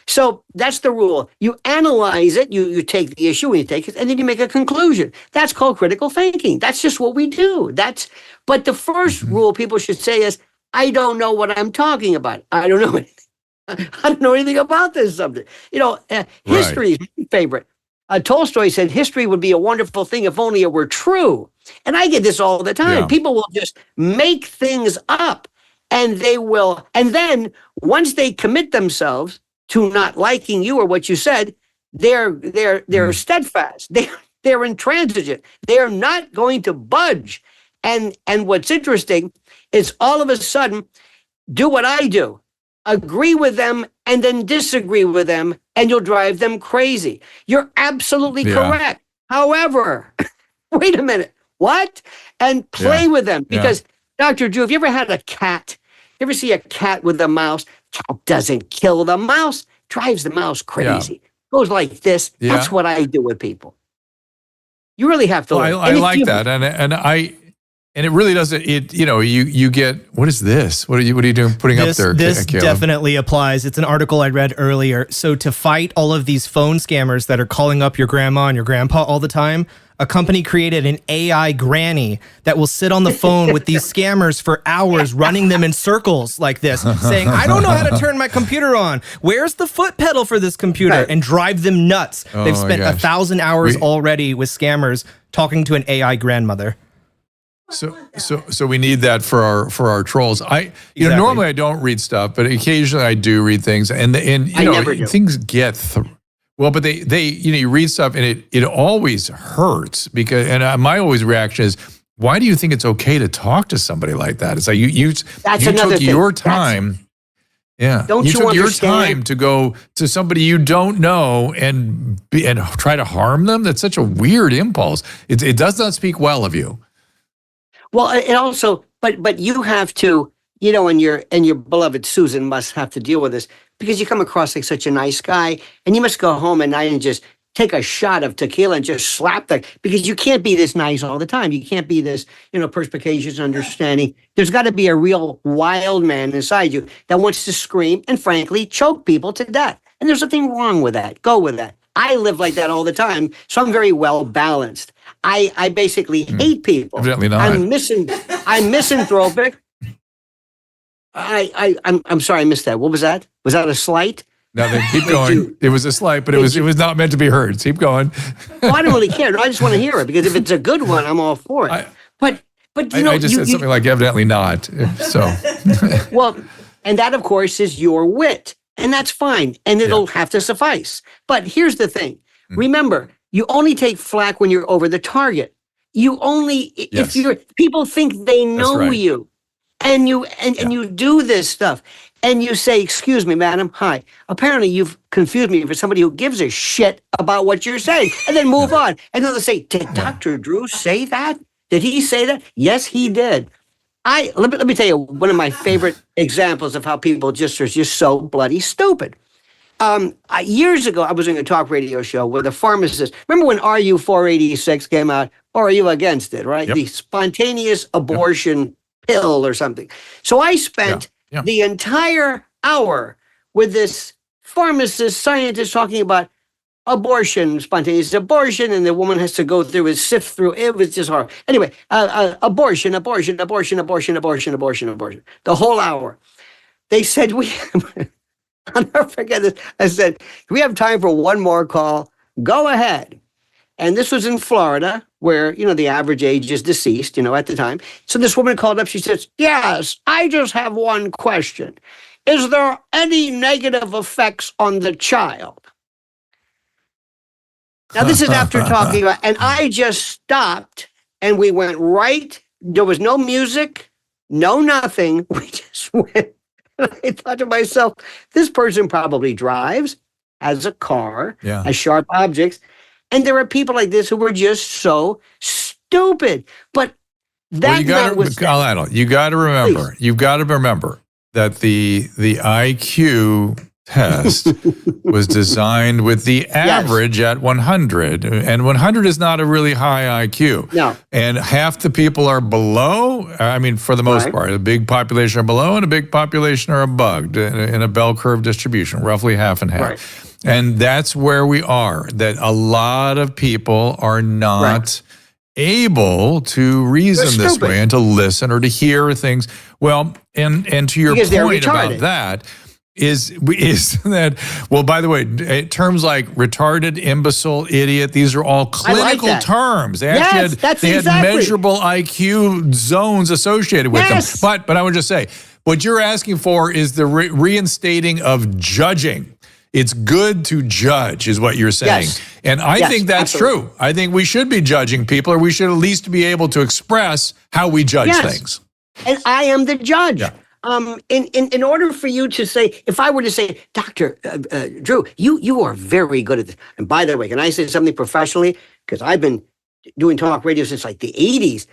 So that's the rule. You analyze it, you take the issue, and you take it, and then you make a conclusion. That's called critical thinking. That's just what we do. But the first rule people should say is, I don't know what I'm talking about. I don't know anything. I don't know anything about this subject. History is my favorite. Tolstoy said history would be a wonderful thing if only it were true. And I get this all the time. Yeah. People will just make things up, and then once they commit themselves to not liking you or what you said, they're steadfast. They're intransigent. They're not going to budge. And what's interesting is all of a sudden, do what I do. Agree with them and then disagree with them, and you'll drive them crazy. You're absolutely correct. However, wait a minute. What? And play with them. Because, Dr. Drew, have you ever had a cat? You ever see a cat with a mouse? Cat doesn't kill the mouse, drives the mouse crazy. Goes like this. Yeah. That's what I do with people. You really have to learn. I like that. And it really doesn't, you get, what is this? What are you doing putting up there? This Caleb? definitely applies. It's an article I read earlier. So to fight all of these phone scammers that are calling up your grandma and your grandpa all the time, a company created an AI granny that will sit on the phone with these scammers for hours, running them in circles like this, saying, I don't know how to turn my computer on. Where's the foot pedal for this computer? And drive them nuts. They've spent 1,000 hours already with scammers talking to an AI grandmother. So we need that for our trolls. Normally I don't read stuff, but occasionally I do read things, and things get well, but they you read stuff and it always hurts because, and my always reaction is, why do you think it's okay to talk to somebody like that? It's like you took your time. Don't you you took your understand? time to go to somebody you don't know and try to harm them. That's such a weird impulse. It does not speak well of you. Well, it also, but you have to, and your beloved Susan must have to deal with this, because you come across like such a nice guy, and you must go home at night and just take a shot of tequila and just slap that, because you can't be this nice all the time. You can't be this, perspicacious, understanding. There's got to be a real wild man inside you that wants to scream and frankly choke people to death. And there's nothing wrong with that. Go with that. I live like that all the time, so I'm very well balanced. I basically hate people. Evidently not. I'm misanthropic. I'm sorry, I missed that. What was that? Was that a slight? No, then keep going. It was a slight, but it was not meant to be heard. Keep going. Well, I don't really care. I just want to hear it because if it's a good one, I'm all for it. But you know, I just said something like evidently not. So, well, and that of course is your wit, and that's fine, and it'll have to suffice. But here's the thing: remember, you only take flack when you're over the target. You only if you're people think they know you, and you do this stuff. And you say, excuse me, madam, hi. Apparently you've confused me for somebody who gives a shit about what you're saying. And then move on. And then they'll say, did Dr. Drew say that? Did he say that? Yes, he did. Let me tell you one of my favorite examples of how people are just so bloody stupid. Years ago, I was doing a talk radio show with a pharmacist. Remember when RU 486 came out? Or are you against it, right? Yep. The spontaneous abortion pill or something. So I spent the entire hour with this pharmacist scientist talking about abortion, spontaneous abortion, and the woman has to go through and sift through. It was just horrible. Anyway, abortion. The whole hour. They said, I'll never forget this. I said, do we have time for one more call? Go ahead. And this was in Florida, where, the average age is deceased, at the time. So this woman called up. She says, yes, I just have one question. Is there any negative effects on the child? Now, this is after talking about, and I just stopped, and we went right. There was no music, no nothing. We just went. I thought to myself, this person probably drives, has a car, has sharp objects. And there are people like this who were just so stupid. But that Lionel, you got to remember. You've got to remember that the IQ test was designed with the average at 100, and 100 is not a really high IQ. No. And half the people are below. I mean, for the most part, a big population are below, and a big population are above in a bell curve distribution, roughly half and half. Right. And that's where we are, that a lot of people are not able to reason this way and to listen or to hear things. Well, and to your point about that is that, well, by the way, terms like retarded, imbecile, idiot, these are all clinical terms. They actually had measurable IQ zones associated with them. But I would just say, what you're asking for is the reinstating of judging. It's good to judge, is what you're saying. And I think that's true. I think we should be judging people, or we should at least be able to express how we judge things. And I am the judge. In order for you to say, if I were to say, Dr. Drew, you are very good at this. And by the way, can I say something professionally? Because I've been doing talk radio since like the 80s.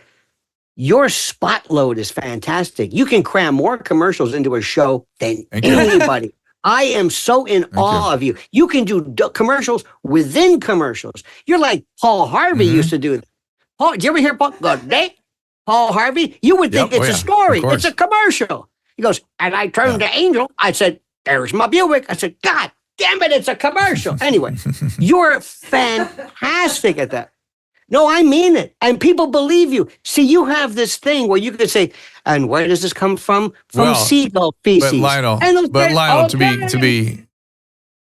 Your spot load is fantastic. You can cram more commercials into a show than anybody. I am so in awe of you. You can do commercials within commercials. You're like Paul Harvey used to do that. Paul, did you ever hear Paul Harvey? You would think it's a story. It's a commercial. He goes, and I turned to Angel. I said, there's my Buick. I said, God damn it, it's a commercial. Anyway, you're fantastic at that. No, I mean it. And people believe you. See, you have this thing where you could say, and where does this come from? From seagull feces. But Lionel,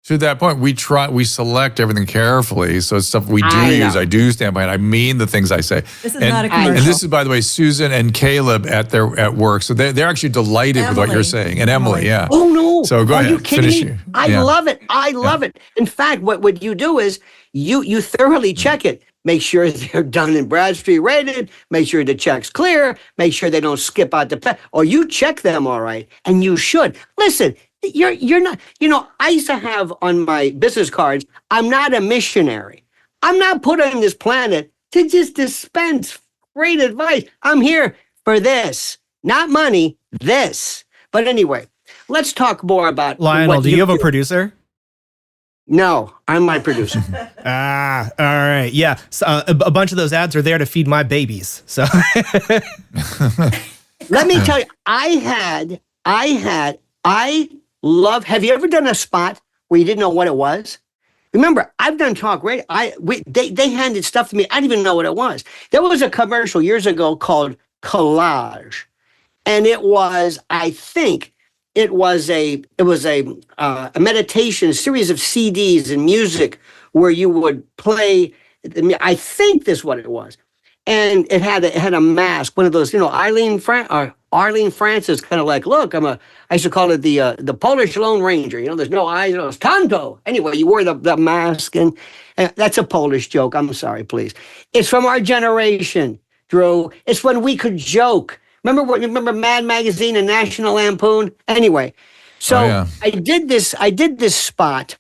to that point, we select everything carefully. So it's stuff we do use. I do stand by it. I mean the things I say. This is not a commercial. And this is, by the way, Susan and Caleb at work. So they're actually delighted with what you're saying. And Emily, Oh, no. So go ahead. Are you kidding me? I love it. I love it. In fact, what you do is you thoroughly check it. Make sure they're done in Bradstreet rated. Make sure the check's clear. Make sure they don't skip out or you check them all right. And you should. Listen, you're not, I used to have on my business cards, I'm not a missionary. I'm not put on this planet to just dispense great advice. I'm here for this, not money, this. But anyway, let's talk more about Lionel, do you have a producer? No, I'm my producer. All right. Yeah. So, a bunch of those ads are there to feed my babies. So let me tell you, have you ever done a spot where you didn't know what it was? Remember, I've done talk radio. They handed stuff to me. I didn't even know what it was. There was a commercial years ago called Collage, and it was, I think, it was a meditation, a series of CDs and music where you would play. I think this is what it was, and it had a mask, one of those, Arlene Francis, kind of like, look, I used to call it the Polish Lone Ranger. There's no eyes, it's Tonto. Anyway, you wore the mask, and that's a Polish joke. I'm sorry, please. It's from our generation, Drew. It's when we could joke. Remember Mad Magazine and National Lampoon? Anyway, so I did this spot,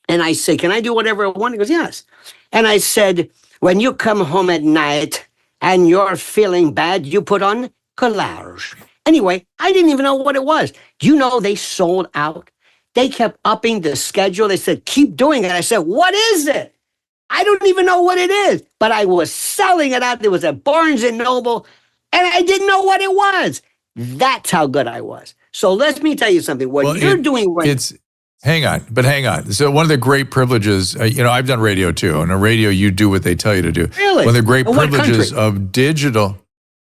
and I said, can I do whatever I want? He goes, yes. And I said, when you come home at night and you're feeling bad, you put on Collage. Anyway, I didn't even know what it was. Do you know they sold out? They kept upping the schedule. They said, keep doing it. I said, what is it? I don't even know what it is. But I was selling it out. There was at Barnes & Noble. And I didn't know what it was. That's how good I was. So let me tell you something. What you're doing right Hang on. So one of the great privileges, I've done radio too. And on radio, you do what they tell you to do. Really? One of the great privileges of digital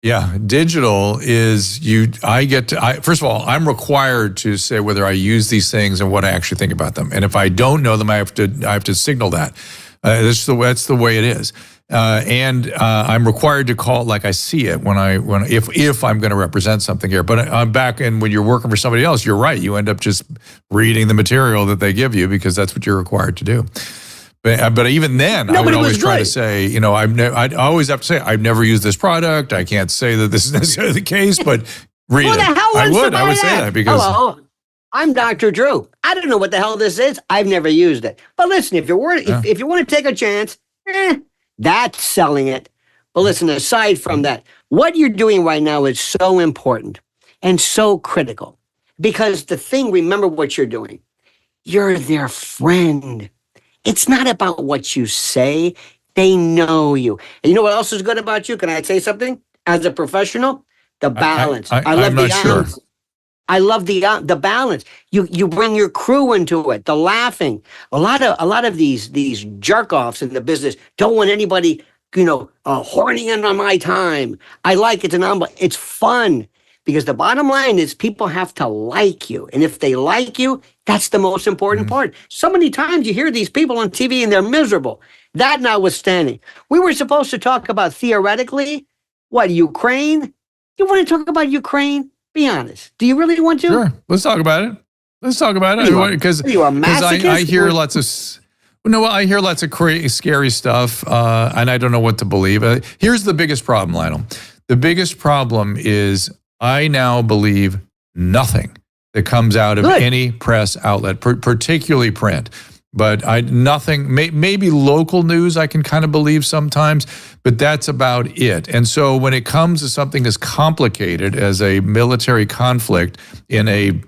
is first of all, I'm required to say whether I use these things and what I actually think about them. And if I don't know them, I have to signal that. That's the way it is. And I'm required to call it like I see it if I'm going to represent something here. But I'm back in when you're working for somebody else. You're right. You end up just reading the material that they give you because that's what you're required to do. But even then, I would always try to say, I'd always have to say, I've never used this product. I can't say that this is necessarily the case, but read it. I would say that because. Hello. I'm Dr. Drew. I don't know what the hell this is. I've never used it. But listen, if you want to take a chance, that's selling it. But listen, aside from that, what you're doing right now is so important and so critical because remember what you're doing. You're their friend. It's not about what you say. They know you. And you know what else is good about you? Can I say something? As a professional, the balance. I love the balance. Sure. I love the balance. You bring your crew into it. The laughing. A lot of these jerk offs in the business don't want anybody horning in on my time. I like it, it's fun because the bottom line is people have to like you, and if they like you, that's the most important part. So many times you hear these people on TV and they're miserable. That notwithstanding, we were supposed to talk about theoretically Ukraine. You want to talk about Ukraine? Be honest. Do you really want to? Sure. Let's talk about it. Because I hear lots of. No, I hear lots of scary stuff, and I don't know what to believe. Here's the biggest problem, Lionel. The biggest problem is I now believe nothing that comes out of any press outlet, particularly print. But nothing, maybe local news I can kind of believe sometimes, but that's about it. And so when it comes to something as complicated as a military conflict in a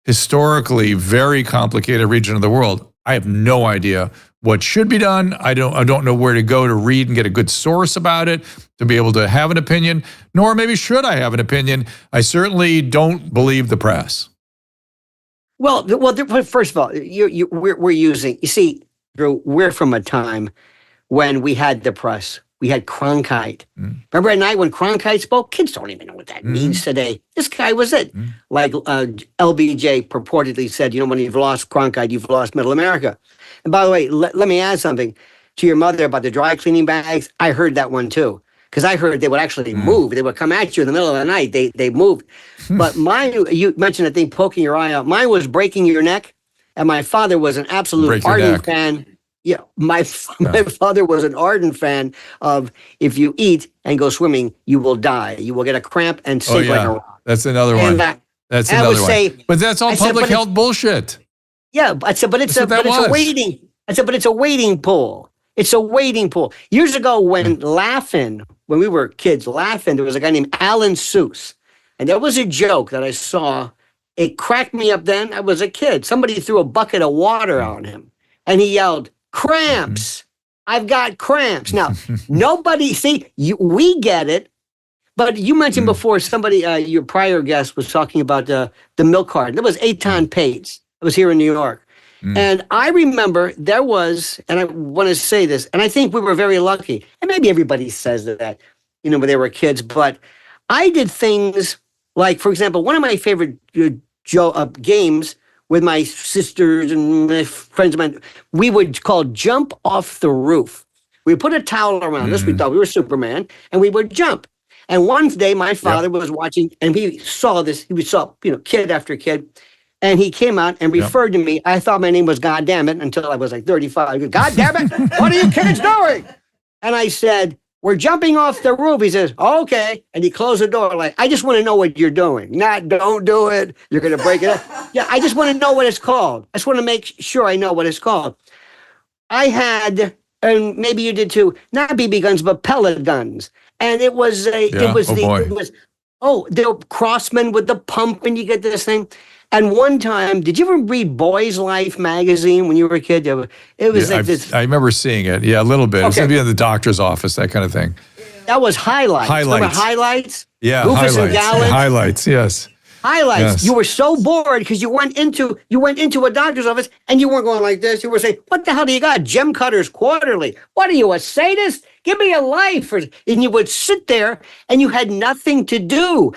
historically very complicated region of the world, I have no idea what should be done. I don't know where to go to read and get a good source about it to be able to have an opinion, nor maybe should I have an opinion. I certainly don't believe the press. Well, first of all, we're using, you see, Drew, we're from a time when we had the press. We had Cronkite. Remember at night when Cronkite spoke? Kids don't even know what that means today. This guy was it. Like LBJ purportedly said, when you've lost Cronkite, you've lost Middle America. And by the way, let me add something to your mother about the dry cleaning bags. I heard that one too. Because I heard they would actually move. They would come at you in the middle of the night. They moved. But you mentioned a thing poking your eye out. Mine was breaking your neck. And my father was an absolute ardent fan. Yeah, my father was an ardent fan of if you eat and go swimming, you will die. You will get a cramp and sink like a rock. That's another one. That's another one. But that's all public health bullshit. Yeah, I said, but it's a waiting. I said, but it's a waiting pool. It's a waiting pool. Years ago when we were kids, there was a guy named Alan Seuss. And there was a joke that I saw. It cracked me up then. I was a kid. Somebody threw a bucket of water on him. And he yelled, cramps. I've got cramps. Now, we get it. But you mentioned before somebody, your prior guest was talking about the milk carton. That was Eitan Pates. It was here in New York. And I remember there was, and I want to say this, and I think we were very lucky, and maybe everybody says that, when they were kids, but I did things like, for example, one of my favorite games with my sisters and my friends of mine, we would call jump off the roof. We put a towel around us. We thought we were Superman, and we would jump. And one day, my father was watching, and he saw this. He saw, kid after kid, and he came out and referred to me. I thought my name was God damn it until I was like 35. I go, God damn it! What are you kids doing? And I said, we're jumping off the roof. He says, okay. And he closed the door like, I just want to know what you're doing. Not, don't do it. You're going to break it up. Yeah, I just want to know what it's called. I just want to make sure I know what it's called. I had, and maybe you did too, not BB guns, but pellet guns. And it was, the Crossman with the pump, and you get this thing. And one time, did you ever read Boy's Life magazine when you were a kid? It was this. I remember seeing it. Yeah, a little bit. It was going to be in the doctor's office, that kind of thing. That was Highlights. Remember Highlights? Yeah, Rufus and Gallant? Highlights, yes. Highlights. Yes. You were so bored because you went into a doctor's office and you weren't going like this. You were saying, what the hell do you got? Gem Cutters Quarterly. What are you, a sadist? Give me a life. And you would sit there and you had nothing to do.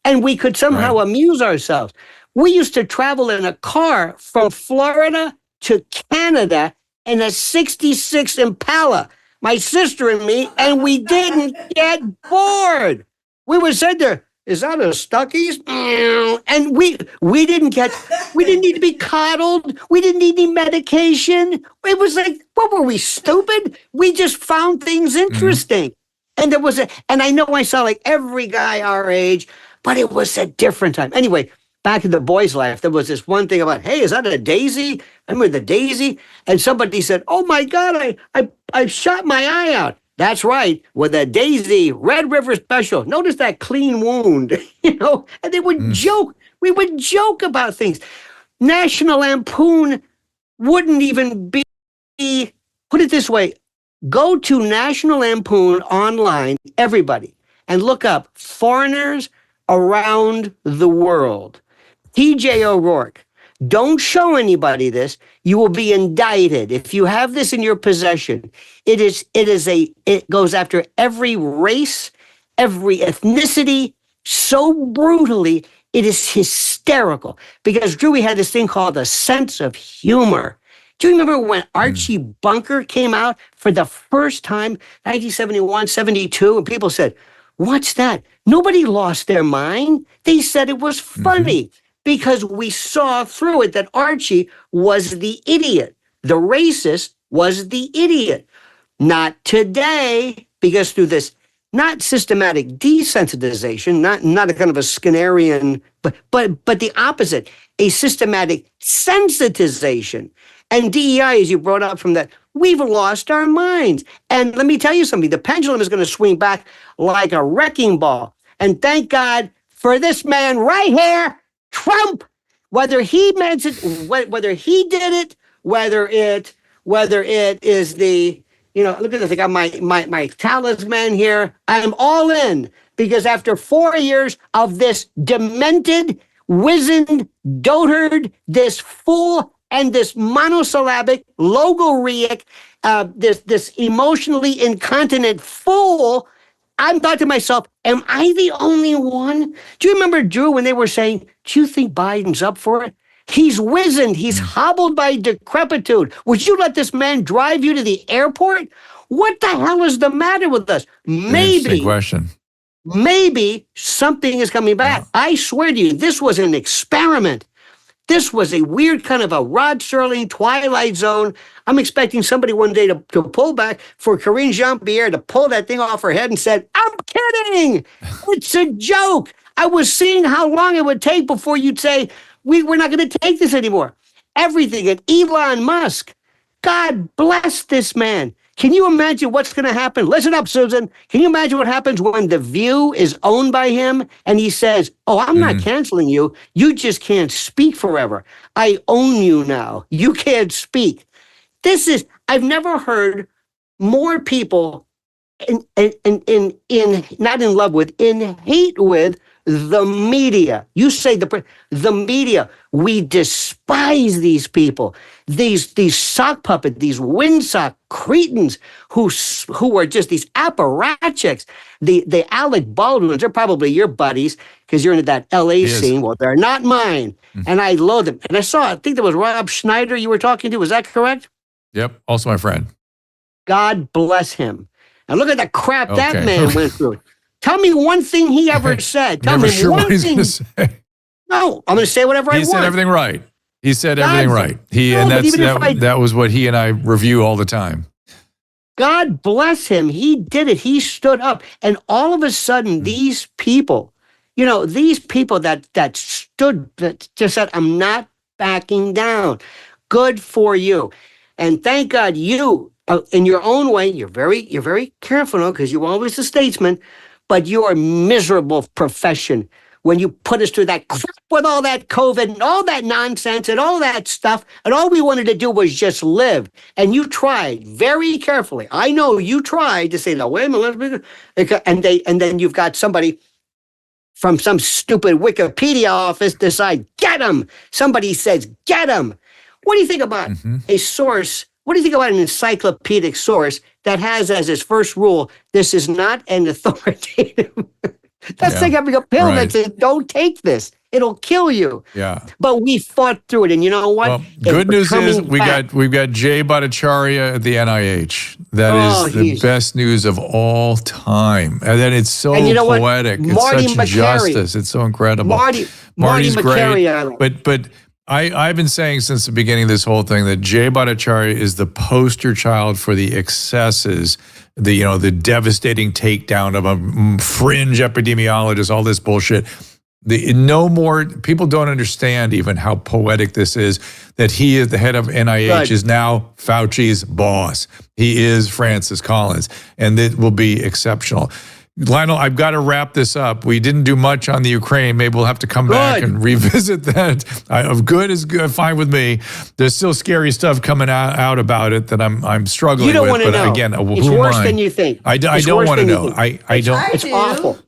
And we could somehow amuse ourselves. We used to travel in a car from Florida to Canada in a 66 Impala, my sister and me, and we didn't get bored. We would sit there, is that a Stuckey's? And we didn't need to be coddled. We didn't need any medication. It was like, what were we, stupid? We just found things interesting. And and I know I saw like every guy our age, but it was a different time. Anyway, back in the Boy's Life, there was this one thing about, hey, is that a daisy? Remember the daisy? And somebody said, oh my God, I shot my eye out. That's right, with a daisy, Red River Special. Notice that clean wound, and they would joke. We would joke about things. National Lampoon wouldn't even be, put it this way, go to National Lampoon online, everybody, and look up foreigners around the world. TJ O'Rourke. Don't show anybody this. You will be indicted. If you have this in your possession, it goes after every race, every ethnicity, so brutally, it is hysterical. Because Drew, we had this thing called a sense of humor. Do you remember when Archie Bunker came out for the first time, 1971, 72, and people said, what's that? Nobody lost their mind. They said it was funny. Because we saw through it that Archie was the idiot. The racist was the idiot. Not today, because through this not systematic desensitization, not a kind of a Skinnerian, but the opposite, a systematic sensitization. And DEI, as you brought up from that, we've lost our minds. And let me tell you something, the pendulum is going to swing back like a wrecking ball. And thank God for this man right here, Trump, whether he meant it, whether he did it, whether it is the, look at this, I got my talisman here. I am all in because after 4 years of this demented, wizened, dotard, this fool and this monosyllabic, logorrheic, this emotionally incontinent fool, I'm thought to myself, am I the only one? Do you remember, Drew, when they were saying, do you think Biden's up for it? He's wizened. He's hobbled by decrepitude. Would you let this man drive you to the airport? What the hell is the matter with us? Interesting question. Maybe something is coming back. Yeah. I swear to you, this was an experiment. This was a weird kind of a Rod Serling Twilight Zone. I'm expecting somebody one day to pull back for Karine Jean-Pierre to pull that thing off her head and said, I'm kidding. It's a joke. I was seeing how long it would take before you'd say, we're not going to take this anymore. Everything. And Elon Musk, God bless this man. Can you imagine what's going to happen? Listen up, Susan. Can you imagine what happens when The View is owned by him and he says, oh, I'm not canceling you. You just can't speak forever. I own you now. You can't speak. I've never heard more people not in love with, in hate with the media. You say the media. We despise these people, these sock puppets, these windsock cretins who are just these apparatchiks. The Alec Baldwins, they're probably your buddies because you're into that LA scene. Well, they're not mine, and I loathe them. And I think there was Rob Schneider you were talking to. Was that correct? Yep. Also my friend. God bless him. And look at the crap that man went through. Tell me one thing he ever said. Tell Never me sure one what he's thing. going to say. No, I'm going to say whatever I want. He said everything right. He said everything right. That was what he and I review all the time. God bless him. He did it. He stood up. And all of a sudden, these people, these people that just said, I'm not backing down. Good for you. And thank God you, in your own way, you're very careful because you're always a statesman, but you're a miserable profession when you put us through that crap with all that COVID and all that nonsense and all that stuff. And all we wanted to do was just live. And you tried very carefully. I know you tried to say, no, wait a minute. And then you've got somebody from some stupid Wikipedia office decide, get him. Somebody says, get him. What do you think about a source? What do you think about an encyclopedic source that has as its first rule, this is not an authoritative? That's like having a pill that says, don't take this. It'll kill you. Yeah. But we fought through it. And you know what? Well, good news is we've got Jay Bhattacharya at the NIH. That is the best news of all time. And then it's so poetic. It's such justice. It's so incredible. Marty's great. But I've been saying since the beginning of this whole thing that Jay Bhattacharya is the poster child for the excesses, the devastating takedown of a fringe epidemiologist, all this bullshit. No more people don't understand even how poetic this is, that he is the head of NIH, is now Fauci's boss. He is Francis Collins, and it will be exceptional. Lionel, I've got to wrap this up. We didn't do much on the Ukraine. Maybe we'll have to come back and revisit that. Good is good, fine with me. There's still scary stuff coming out about it that I'm struggling with. You don't want to know. Again, it's worse than you think. I don't want to know. I don't. It's awful.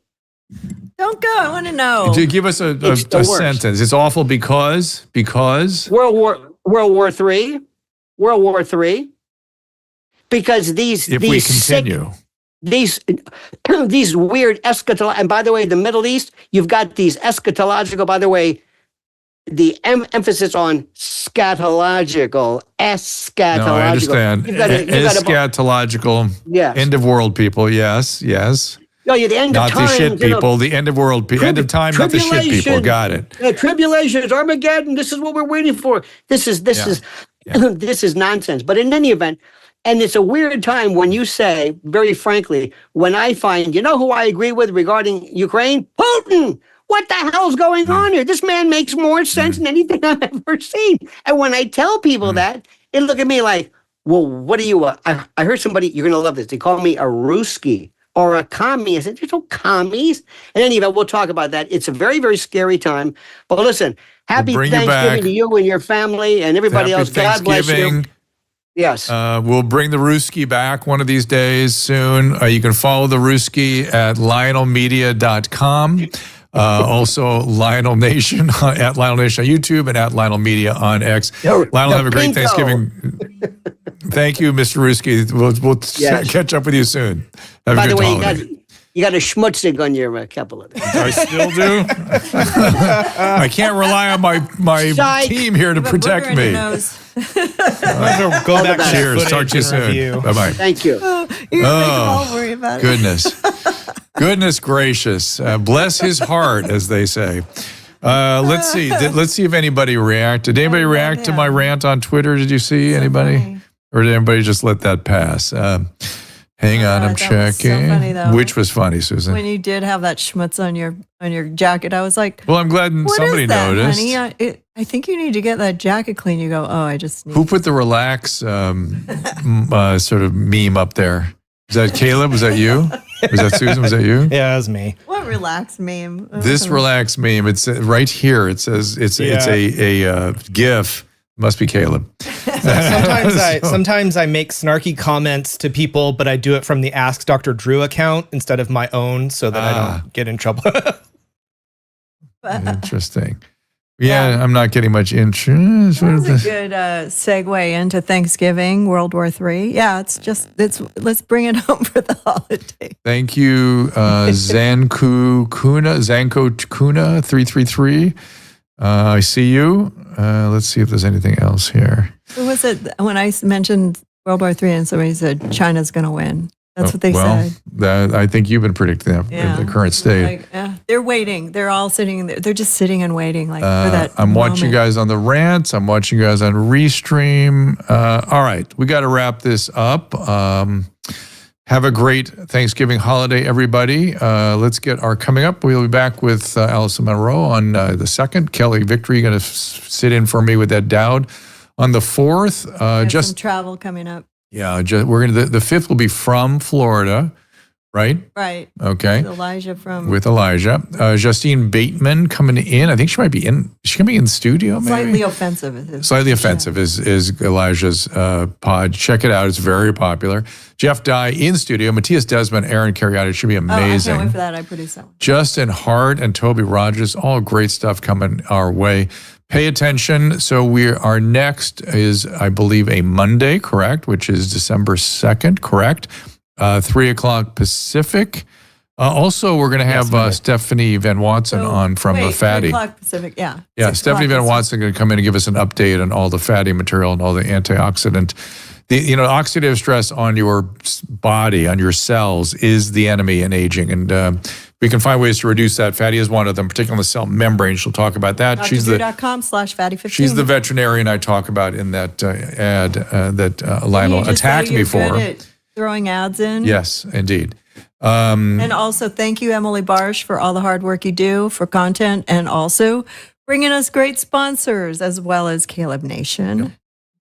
Don't go. I want to know. Give us a sentence. It's awful because World War III. Because if we continue. These weird eschatological, and by the way, the Middle East, you've got these eschatological, by the way, the emphasis on scatological, eschatological. No, I understand. Eschatological, end of world people, yes. No, the end not of time. Not the shit people, the end of world people. End of time, not the shit people. Got it. Tribulation, Armageddon, this is what we're waiting for. This is nonsense. But in any event, and it's a weird time when you say, very frankly, when I find, who I agree with regarding Ukraine? Putin! What the hell's going on here? This man makes more sense than anything I've ever seen. And when I tell people that, they look at me like, well, what are you? I heard somebody, you're going to love this. They call me a Ruski or a commie. I said, there's no commies. In any event, we'll talk about that. It's a very, very scary time. But listen, happy Thanksgiving to you and your family and everybody else. God bless you. Yes. We'll bring the Ruski back one of these days soon. You can follow the Ruski at lionelmedia.com. Also, Lionel Nation at Lionel Nation on YouTube and at Lionel Media on X. Lionel, have a great Thanksgiving. Thank you, Mr. Ruski. We'll catch up with you soon. Have By a good the way, holiday. You got a schmutzig on your couple of days. I still do. I can't rely on my team here to protect me. Go back. Cheers. Talk to you soon. Bye-bye. Thank you. You're all worry about it. Goodness gracious. Bless his heart, as they say. Let's see. Let's see if anybody reacted. Did anybody react to my rant on Twitter? Did you see anybody? Funny. Or did anybody just let that pass? Hang on, I'm checking. Was so funny, though. Which was funny, Susan? When you did have that schmutz on your jacket, I was like, well, I'm glad somebody noticed. Honey? I think you need to get that jacket clean. You go, oh, I just need. Who put the relax sort of meme up there? Was that Caleb? Was that you? Was that Susan? Was that you? Yeah, it was me. What relax meme? This relax meme. It's right here. It says it's a GIF. Must be Caleb. Sometimes I make snarky comments to people, but I do it from the Ask Dr. Drew account instead of my own so that I don't get in trouble. Interesting. Yeah, I'm not getting much interest. That was a good segue into Thanksgiving, World War III. Yeah, let's bring it home for the holiday. Thank you, Zanko Kuna 333. I see you. Let's see if there's anything else here. Who was it when I mentioned World War III and somebody said China's going to win? That's what they said. I think you've been predicting that in the current state. They're waiting. They're all sitting. They're just sitting and waiting, for that. I'm watching you guys on the rants. I'm watching you guys on Restream. All right, we got to wrap this up. Have a great Thanksgiving holiday, everybody. Let's get our coming up. We'll be back with Allison Monroe on the 2nd. Kelly Victory going to sit in for me with Ed Dowd on the 4th. Just some travel coming up. Yeah, we're gonna. The 5th will be from Florida, right? Right. Okay. With Elijah. Justine Bateman coming in. I think she might be in. Is she coming in the studio? Slightly offensive. Slightly offensive is Elijah's pod. Check it out. It's very popular. Jeff Dye in studio. Matthias Desmond, Aaron Carriotti. It should be amazing. I can't wait for that. I produce that one. Justin Hart and Toby Rogers. All great stuff coming our way. Pay attention. So our next is, I believe, a Monday, correct? Which is December 2nd, correct? 3:00 Pacific. Also, we're going to have Stephanie Van Watson on from Fatty. 3:00 Pacific, yeah. Yeah, Stephanie Van Watson going to come in and give us an update on all the fatty material and all the antioxidant. Oxidative stress on your body, on your cells, is the enemy in aging. And we can find ways to reduce that. Fatty is one of them, particularly on the cell membrane. She'll talk about that. DrDrew.com/fatty15. She's the veterinarian I talk about in that ad that Lionel attacked me for. Good at throwing ads in. Yes, indeed. And also, thank you, Emily Barsh, for all the hard work you do for content, and also bringing us great sponsors, as well as Caleb Nation. Yep.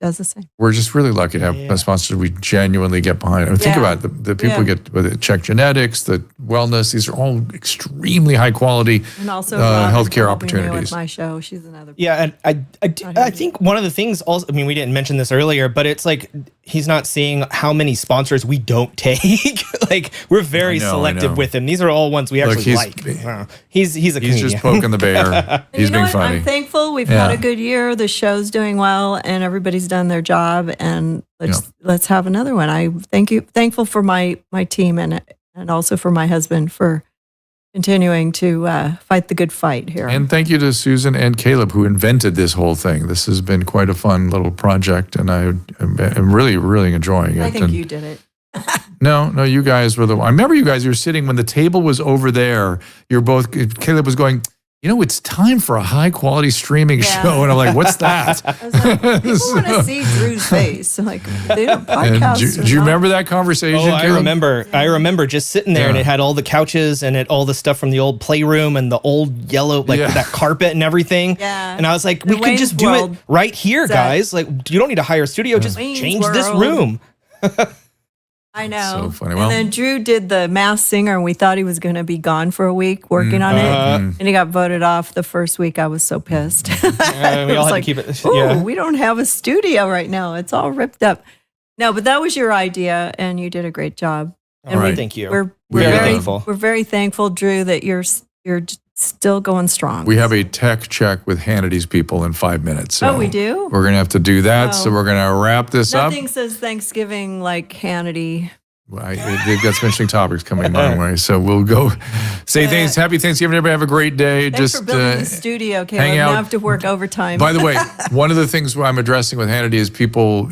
Does the same. We're just really lucky to have sponsors we genuinely get behind. I mean, think about it. The people get with it, Check Genetics, the wellness. These are all extremely high quality and also healthcare opportunities. With my show, she's another. Yeah, and I think one of the things also, I mean, we didn't mention this earlier, but it's like he's not seeing how many sponsors we don't take. Like, we're very selective with him. These are all ones we actually like. He's a comedian. He's just poking the bear. He's being funny. I'm thankful. We've had a good year. The show's doing well, and everybody's done their job. And let's have another one. I thankful for my team and also for my husband for continuing to fight the good fight here. And thank you to Susan and Caleb who invented this whole thing. This has been quite a fun little project, and I'm really, really enjoying it. I think you did it. No, you guys were I remember you guys were sitting when the table was over there. Caleb was going, it's time for a high quality streaming show. And I'm like, what's that? I was like, people want to see Drew's face. Like, they don't podcast. Do you remember that conversation? Oh, I remember just sitting there and it had all the couches and all the stuff from the old playroom and the old yellow, that carpet and everything. Yeah. And I was like, we could just do it right here, guys. Like, you don't need to hire a studio. Just change this room. I know. So funny. And then Drew did the Masked Singer, and we thought he was going to be gone for a week working on it. And he got voted off the first week. I was so pissed. We all had to keep it. We don't have a studio right now. It's all ripped up. No, but that was your idea, and you did a great job. And thank you. We're very thankful, Drew, that you're still going strong. We have a tech check with Hannity's people in 5 minutes. So we do? We're going to have to do that. So we're going to wrap this up. Nothing says Thanksgiving like Hannity. They've got some interesting topics coming my way. So we'll go say thanks. Happy Thanksgiving, everybody. Have a great day. Thanks for building the studio, Caleb. Hang out. Now I have to work overtime. By the way, one of the things I'm addressing with Hannity is people,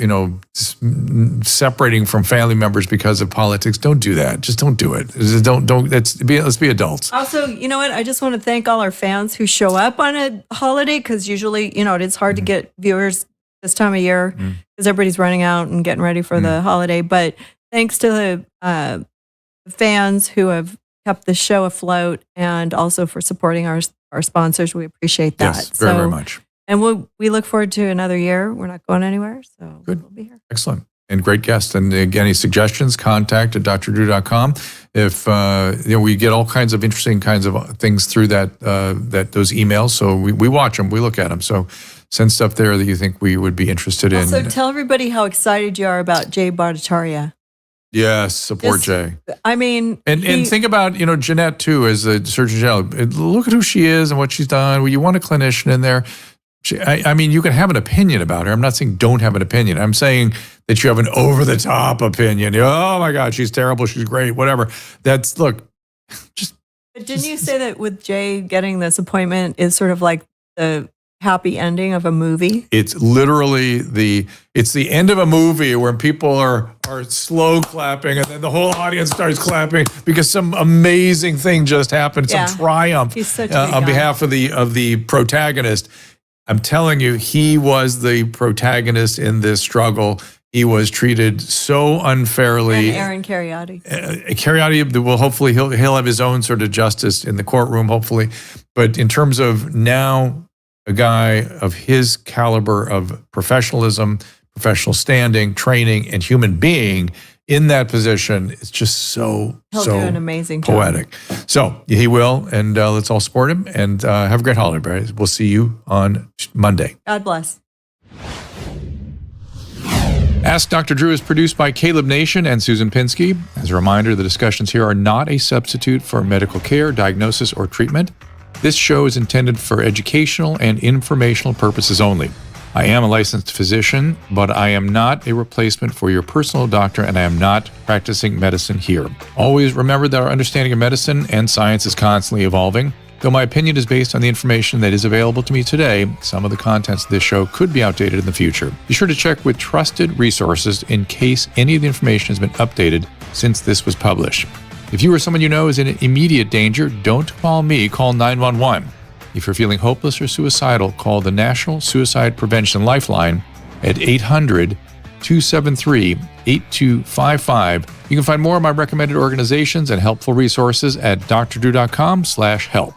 separating from family members because of politics. Don't do that. Just don't do it. Let's be adults. Also, you know what? I just want to thank all our fans who show up on a holiday, because usually, it is hard to get viewers this time of year because everybody's running out and getting ready for the holiday. But thanks to the fans who have kept the show afloat, and also for supporting our sponsors. We appreciate that. Yes, very much. And we look forward to another year. We're not going anywhere, so we'll be here. Excellent. And great guest. And again, any suggestions, contact at drdrew.com. If we get all kinds of interesting kinds of things through those emails. So we watch them, we look at them. So send stuff there that you think we would be interested in. Also, tell everybody how excited you are about Jay Bhattacharya. Yes, support Jay. I mean, And think about, Jeanette too, as the Surgeon General. Look at who she is and what she's done. Well, you want a clinician in there. I mean, you can have an opinion about her. I'm not saying don't have an opinion. I'm saying that you have an over-the-top opinion. Oh my God, she's terrible. She's great. Whatever. But didn't you say that with Jay getting this appointment is sort of like the happy ending of a movie? It's literally the end of a movie where people are slow clapping and then the whole audience starts clapping because some amazing thing just happened, some triumph He's such a on big behalf of the protagonist. I'm telling you, he was the protagonist in this struggle. He was treated so unfairly. And Aaron Cariotti. Cariotti will hopefully he'll have his own sort of justice in the courtroom, hopefully. But in terms of now, a guy of his caliber of professionalism, professional standing, training, and human being in that position, it's just so do an amazing job. poetic. So he will, and let's all support him. And have a great holiday, everybody. We'll see you on Monday. God bless. Ask Dr. Drew is produced by Caleb Nation and Susan Pinsky. As a reminder, the discussions here are not a substitute for medical care, diagnosis, or treatment. This show is intended for educational and informational purposes only. I am a licensed physician, but I am not a replacement for your personal doctor, and I am not practicing medicine here. Always remember that our understanding of medicine and science is constantly evolving. Though my opinion is based on the information that is available to me today, some of the contents of this show could be outdated in the future. Be sure to check with trusted resources in case any of the information has been updated since this was published. If you or someone you know is in immediate danger, don't call me, call 911. If you're feeling hopeless or suicidal, call the National Suicide Prevention Lifeline at 800-273-8255. You can find more of my recommended organizations and helpful resources at drdrew.com/help.